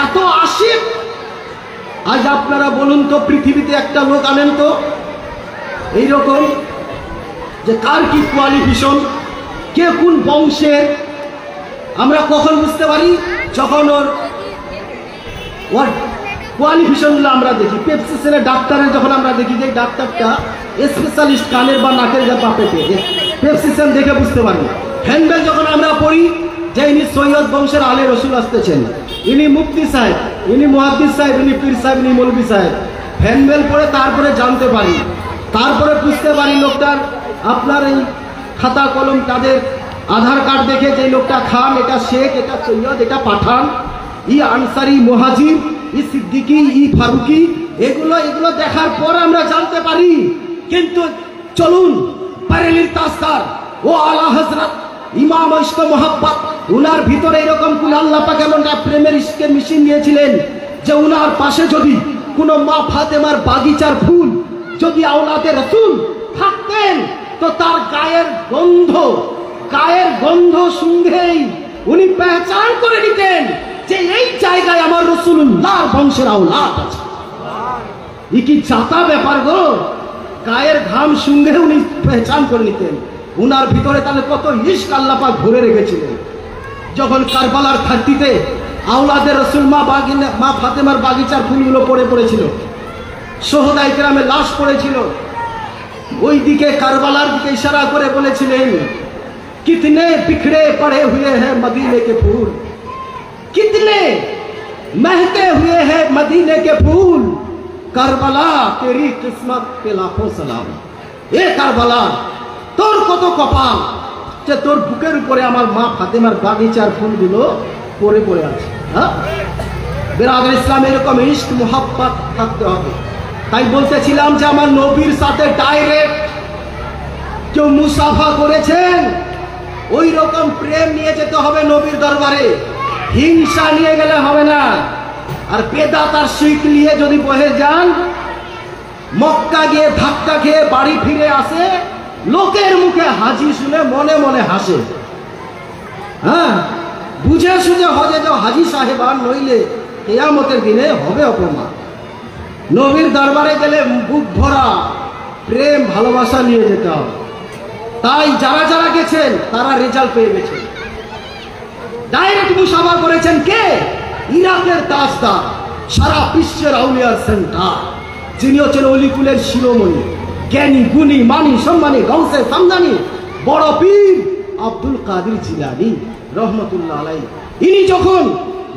এত আশিক। আজ আপনারা বলুন তো, পৃথিবীতে একটা লোক আনেন তো এইরকম যে কার কি কোয়ালিফিকেশন, কে কোন বংশের, আমরা কখন বুঝতে পারি? যখন ওর কোয়ালিফিকেশনগুলো আমরা দেখি। পেপসিসেনের ডাক্তারের যখন আমরা দেখি যে ডাক্তারটা স্পেশালিস্ট কানের বা নাকের যা বাপেতে, পেপসিসেন দেখে বুঝতে পারি। হ্যান্ডবেল যখন আমরা পড়ি যে ইনি সৈয়দ বংশের আলে রসুল আসতেছেন, ইনি মুফতি সাহেব, ইনি মুহাদ্দিস সাহেব, ইনি পীর সাহেব, ইনি মৌলভী সাহেব, হ্যান্ডবেল পড়ে তারপরে জানতে পারি, তারপরে বুঝতে পারি লোকটার আপনার এই খাতা কলম, তাদের আধার কার্ড দেখে যে লোকটা খান, এটা শেখ, এটা সৈয়দ, এটা পাঠান, ই আনসারি, মুহাজির, ই সিদ্দিকি, ই ফারুকি, এগুলো দেখার পর আমরা জানতে পারি। কিন্তু চলুন বেরেলির তাজদার ও আলা হযরত ইমাম ইশকে মোহাব্বত, উনার ভিতরে এরকম কোন আল্লাহ পাক এমন প্রেমের ইশকের মেশিন দিয়েছিলেন যে উনার পাশে যদি কোনো মা ফাতেমার বাগিচার ফুল যদি আওলাদে রাসূল থাকতেন তো তার গায়ের গন্ধ শুনলেই উনি পেহচান করে নিতেন যে এই জায়গায় আমার রাসূলুল্লাহর বংশের আওলাদ আছে। ই কি জাতা ব্যাপার গো! গায়ের ঘাম শুনলে উনি পেহচান করে নিতেন। উনার ভিতরে তাহলে কত ইশক আল্লাহ পাক ভরে রেখেছিলেন। যখন কারবালার 30-তে আওলাদের রাসূল মা ফাতেমার বাগিচার ফুলগুলো পড়েছিল, শহদায়ে কেরামের লাশ পড়েছিল, ওই দিকে কারবালার দিকে ইশারা করে বলেছিলেন, कितने बिखरे पड़े हुए हैं मदीने के फूल, कितने महके हुए हैं मदीने के फूल, करबला तेरी किस्मत के लाखों सलाम। ए करबला, তোর কত কপাল যে তোর বুকের উপরে আমার মা ফাতেমার বাগিচার ফুলগুলো পড়ে আছে। হ্যাঁ, বেরাদার ইসলাম, এরকম ইশক মুহাব্বত থাকতে হবে। তাই বলতেছিলাম যে আমার নবীর সাথে ডাইরেক্ট কেউ মুসাফা করেছেন, ওই রকম প্রেম নিয়ে যেতে হবে নবীর দরবারে, হিংসা নিয়ে গেলে হবে না। আর বেদাত আর শিরক নিয়ে যদি বহে যান, মক্কা গিয়ে ধাক্কা খেয়ে বাড়ি ফিরে আসে, লোকের মুখে হাজি শুনে মনে মনে হাসে। হ্যাঁ, বুঝে সুঝে হজে যাও হাজি সাহেবান, নইলে কিয়ামতের দিনে হবে অপমান। নবীর দরবারে গেলে বুক ভরা প্রেম ভালোবাসা নিয়ে যেতে হবে। তাই যারা যারা গেছেন তারা রেজাল্ট পেয়ে গেছেন। ডাইরেক্ট মুসাফা করেছেন কে? ইরাকের তাজদার, সারা বিশ্বের আউলিয়ার সেন্টার, যিনি হচ্ছেন অলিকুলের শিরোমণি, জ্ঞানী গুণী মানি সম্মানী গৌসে সামদানি বড় পীর আব্দুল কাদের জিলানী রহমতুল্লাহ আলাইহি। ইনি যখন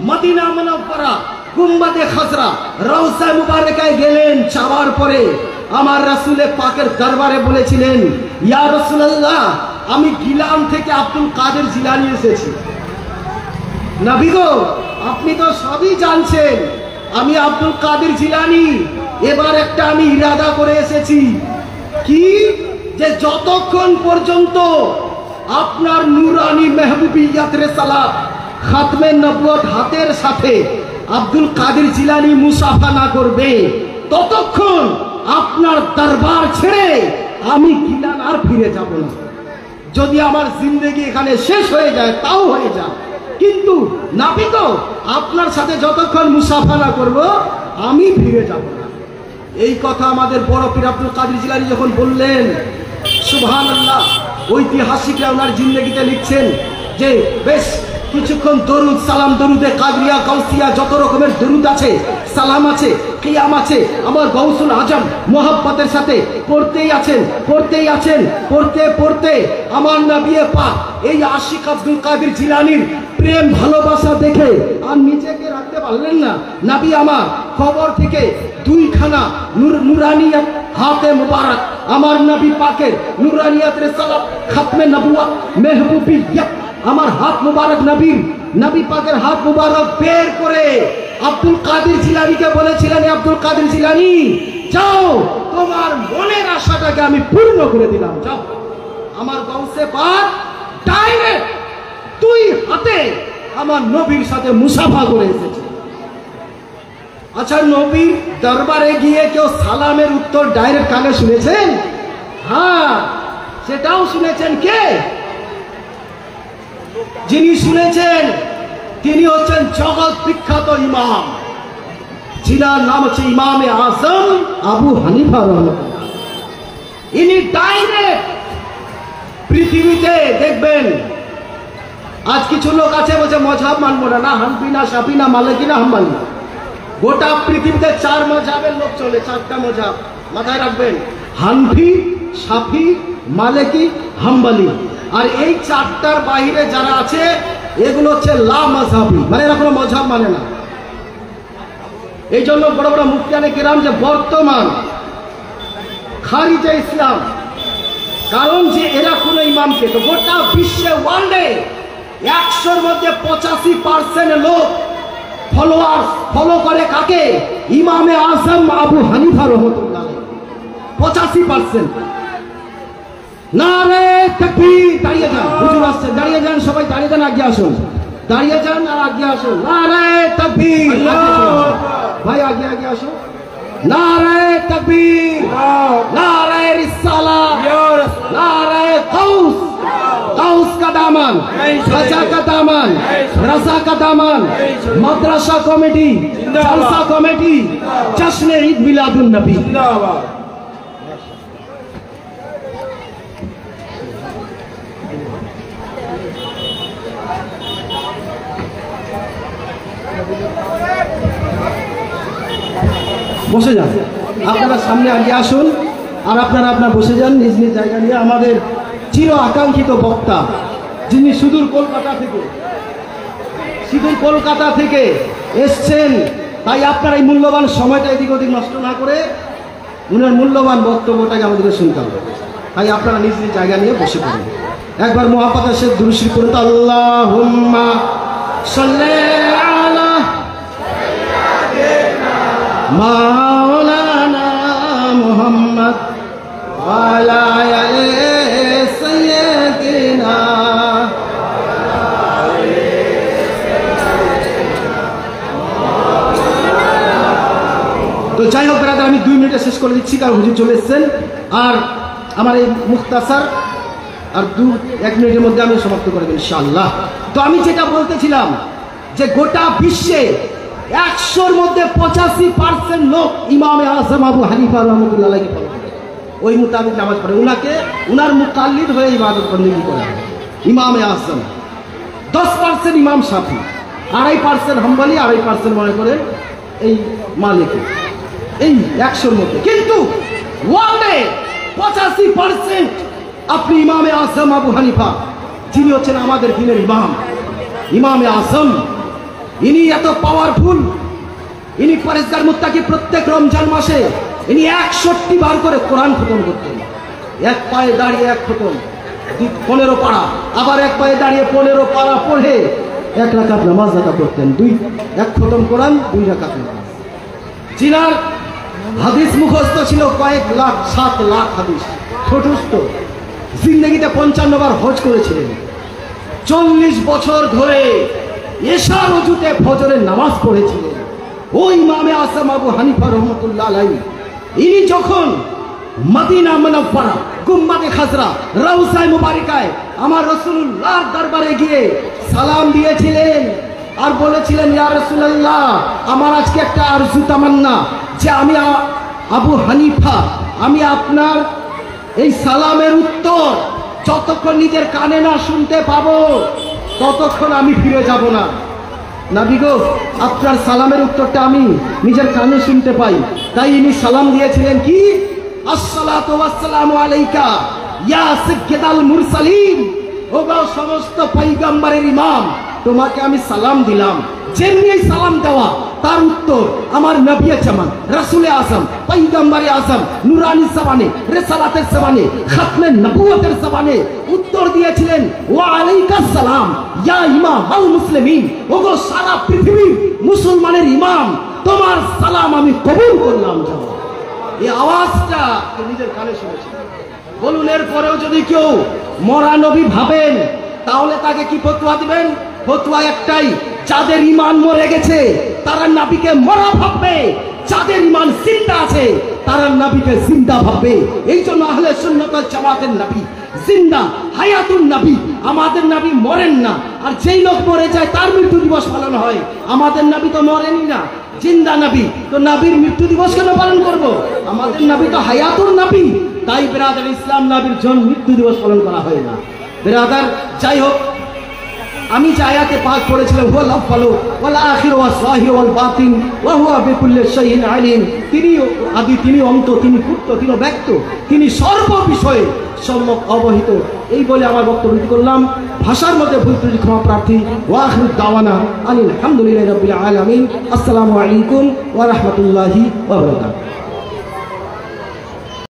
মদিনা মুনাওয়ারা গুম্বাদে খাজরা রওজা মুবারকায় গেলেন, যাওয়ার পরে আমার রাসূলে পাকের দরবারে বলেছিলেন, ইয়া রাসূলুল্লাহ, আমি গিলাম থেকে আব্দুল কাদের জিলানী এসেছি। নবী গো, আপনি তো সবই জানছেন, আমি আব্দুল কাদের জিলানী। এবার একটা আমি ইরাদা করে এসেছি, কি যে যতক্ষণ পর্যন্ত আপনার নুরানি মেহবুবিয়াত রিসালাত খাতমে নবুয়ত হাতের সাথে আব্দুল কাদের জিলানী মুসাফা না করবে, ততক্ষণ আপনার দরবার ছেড়ে আমি গিলান আর ফিরে যাব না। যদি আমার জিন্দেগি এখানে শেষ হয়ে যায় তাও হয়ে যায়, কিন্তু নবী তো আপনার সাথে যতক্ষণ মুসাফা না করব আমি ফিরে যাব না। এই কথা আমাদের বড় পীর আব্দুল কাদের জিলানী যখন বললেন, সুবহানাল্লাহ, ঐতিহাসিকরা ওনার জিন্দেগিতে লিখছেন যে বেশ কিছুক্ষণ দরুদ সালাম, দরুদে কাদরিয়া গাউসিয়া যত রকমের দরুদ আছে, সালাম আছে, কিয়াম আছে, আমার গাউসুল আজম মোহাব্বতের সাথে পড়তেই আছেন, পড়তেই আছেন। পড়তে পড়তে আমার নবী পাক এই আশিক আব্দুল কাদের জিলানীর প্রেম ভালোবাসা দেখে আর নিজেকে রাখতে পারলেন না। নবী আমার খবর থেকে দুইখানা নুরানিয়াত হাতে মুবারক, আমার নবী পাকের নুরানিয়াত রিসালাত খাতমে নবুয়ত মেহবুবিয়্যাত, আমার হাত মুবারক নবী পাকের হাত মুবারক বের করে আব্দুল কাদের জিলানীকে বলেছিলেন, আব্দুল কাদের জিলানী, যাও, তোমার মনের আশাটাকে আমি পূর্ণ করে দিলাম, যাও। আমার গাউসে পাক ডাইরেক্ট দুই হাতে আমার নবীর সাথে মুসাফা করে এসেছে। আচ্ছা, নবীর দরবারে গিয়ে কেউ সালামের উত্তর ডাইরেক্ট কানে শুনেছেন? হ্যাঁ, সেটাও শুনেছেন। কে? যিনি শুনেছেন তিনি হচ্ছেন জগৎ বিখ্যাত ইমাম, যিনার নাম হচ্ছে ইমামে আজম আবু হানিফা রাহমাতুল্লাহ। ইনি ডাইরেক্ট পৃথিবীতে দেখবেন, আজ কিছু লোক আছে বলছে মজহাব মানবো না, না হানফি না শাফি না মালিকি না হাম্বলি। গোটা পৃথিবীতে 4 মজহাবের লোক চলে, 4টা মজহাব মাথায় রাখবেন, হানফি, শাফি, মালিকি, হাম্বলি। আর এই 4টার বাইরে যারা আছে এগুলো হচ্ছে লা মাযহাবি, মানে এরা কোনো মজহাব মানে না। এই জন্য বড় বড় মুফতিয়ানে কেরাম যে বর্তমান খারিজে ইসলাম, কারণ যে এরা কোনো ইমামকে, তো গোটা বিশ্বে ওয়ার্ল্ডে 100-র মধ্যে 85% লোক ফলো করে কাকে? ইমামে আজম আবু হানিফা রাহমাতুল্লাহ। 85%। নারে তাকবীর! দাঁড়িয়ে যান, হুজুর আসছে, দাঁড়িয়ে যান, সবাই দাঁড়িয়ে যান, আগে আসুন, দাঁড়িয়ে যান আর আগে আসুন। নারে তাকবীর! ভাই আগে আগে আসুন। নারে তাকবীর! নারে রিসালাত! নারে গাউস! গাউস का दामन, राजा का दामन, रजा का दामन, मदरसा कमेटी, जलसा कमेटी, जश्न ईद मिलादुन नबी। বসে যান, আপনারা সামনে আগে আসুন আর আপনারা বসে যান নিজ নিজ জায়গা নিয়ে। আমাদের চির আকাঙ্ক্ষিত বক্তা, যিনি সুদূর কলকাতা থেকে এসছেন, তাই আপনারা এই মূল্যবান সময়টা এদিক ওদিক নষ্ট না করে উনার মূল্যবান বক্তব্যটাকে আমাদেরকে শুনতে হবে। তাই আপনারা নিজ নিজ জায়গা নিয়ে বসে পড়ুন। একবার মুহাব্বতের সাথে দুরূদ শরীফ পড়ুন, আল্লাহুম্মা সাল্লি আলা মাওলানা মুহাম্মদ ওয়া আলা আলি সাইয়্যিদিনা। তো যাই হোক ব্রাদার, আমি 2 মিনিটে শেষ করে দিচ্ছি, কারণ হুজুর চলে এসেছেন। আর আমার এই মুখতাসার আর 1 মিনিটের মধ্যে আমি সমাপ্ত করে দেব ইনশাআল্লাহ। তো আমি যেটা বলতেছিলাম যে গোটা বিশ্বে 100-র মধ্যে 85% লোক ইমামে আজম আবু হানিফা রাহমাতুল্লাহ আলাইহি ফলো করে। ওই মোতাবেক নামাজ পড়ে, উনার মুকাল্লিদ হয়ে ইবাদত বন্দেগী করে। ইমামে আজম 10% ইমাম শাফি, 2.5% হাম্বলি, 2.5% মনে করেন এই মালিকি, এই 100-র মধ্যে। কিন্তু ওয়ার্ল্ডে 85% আপনি ইমামে আজম আবু হানিফা, যিনি হচ্ছেন আমাদের দিনের ইমাম, ইমামে আজম, ইনি এত পাওয়ারফুল, ইনি পরেশগার মুত্তাকি প্রত্যেক রমজান মাসে ইনি 61 বার করে কোরআন খতম করতেন। এক পায়ে দাঁড়িয়ে এক খতম, 15 পারা, আবার এক পায়ে দাঁড়িয়ে 15 পারা পড়ে 1 রাকাত নামাজ আদা করতেন। এক খতম কোরআন, 2 রাকাত নামাজ। জিনার হাদিস মুখস্থ ছিল কয়েক লাখ, 7 লাখ হাদিস ঠোঁটস্থ। জিন্দগিতে 55 বার হজ করেছিলেন। 40 বছর ধরে এশার ওযুতে ফজরের নামাজ পড়েছিলেন। ওই ইমামে আজম আবু হানিফা রহমতুল্লাহ আলাইহি, ইনি যখন মদিনা মুনাফফারা, গুম্বাদে খাজরা, রাউসায়ে মুবারিকায় আমার রাসূলুল্লাহর দরবারে গিয়ে সালাম দিয়েছিলেন আর বলেছিলেন, ইয়া রাসূলুল্লাহ, আমার আজকে একটা আরজু তামান্না যে আমি আবু হানিফা, আমি আপনার এই সালামের উত্তর যতক্ষণ নিজের কানে না শুনতে পাবো ততক্ষণ আমি ফিরে যাব না। নবী গো, আপনার সালামের উত্তরটা আমি নিজের কানে শুনতে পাই। তাই ইনি সালাম দিয়েছিলেন কি, আসসালাতু ওয়াসসালামু আলাইকা ইয়া সাইয়্যিদাল মুরসালিন, ও গো সমস্ত পয়গম্বরের ইমাম, তোমাকে আমি সালাম দিলাম। যেমনি এই সালাম দেওয়া তার উত্তর আমার নবী জামান, রাসূলে আযম, পয়গম্বরে আযম নুরানি জবানে, রিসালাতের জবানে, খাতমে নবুয়তের জবানে উত্তর দিয়েছিলেন, ওয়া আলাইকাস সালাম ইয়া ইমাম আল মুসলিমিন, ওগো সারা পৃথিবীর মুসলমানের ইমাম, তোমার সালাম আমি কবুল করলাম। এই আওয়াজটা নিজের কানে শুনেছেন। বলুন, এর পরেও যদি কেউ মরা নবী ভাবেন তাহলে তাকে কি ফতোয়া দিবেন? ফতোয়া একটাই, যাদের ঈমান মরে গেছে তারা নবীকে মরা ভাববে, যাদের ঈমান জিন্দা আছে তারা নবীকে জিন্দা ভাববে। এই জন্য আহলে সুন্নাত ওয়াল জামাতের নবী জিন্দা, হায়াতুন নবী, আমাদের নবী মরেন না। আর যেই লোক মরে যায় তার মৃত্যু দিবস পালন হয়। আমাদের নবী তো মরেনই না, জিন্দা নবী, তো নবীর মৃত্যু দিবস কেন পালন করব? আমাদের নবী তো হায়াতুন নবী। তাই বিরাদার ইসলাম নবীর মৃত্যু দিবস পালন করা হয় না। বিরাদার, যাই হোক, আমি যে আয়াতে পাক পড়েছিলাম, হুয়াল আউয়ালু ওয়াল আখিরু ওয়াস যাহিরু ওয়াল বাতিন ওয়া হুয়া বিকুল্লি শাইইন আলিম, তিনি আদি, তিনি অন্ত, তিনি পূর্ত, তিনি ব্যক্ত, তিনি সর্ব বিষয়ে সম্যক অবহিত। এই বলে আমার বক্তব্য করলাম। ভাষার মধ্যে ভুল ত্রুটি ক্ষমা প্রার্থী। ওয়া আখিরু দাওয়ানা আলহামদুলিল্লাহি রাব্বিল আলামিন। আসসালামু আলাইকুম ওয়া রাহমাতুল্লাহি ওয়া বারাকাতুহু।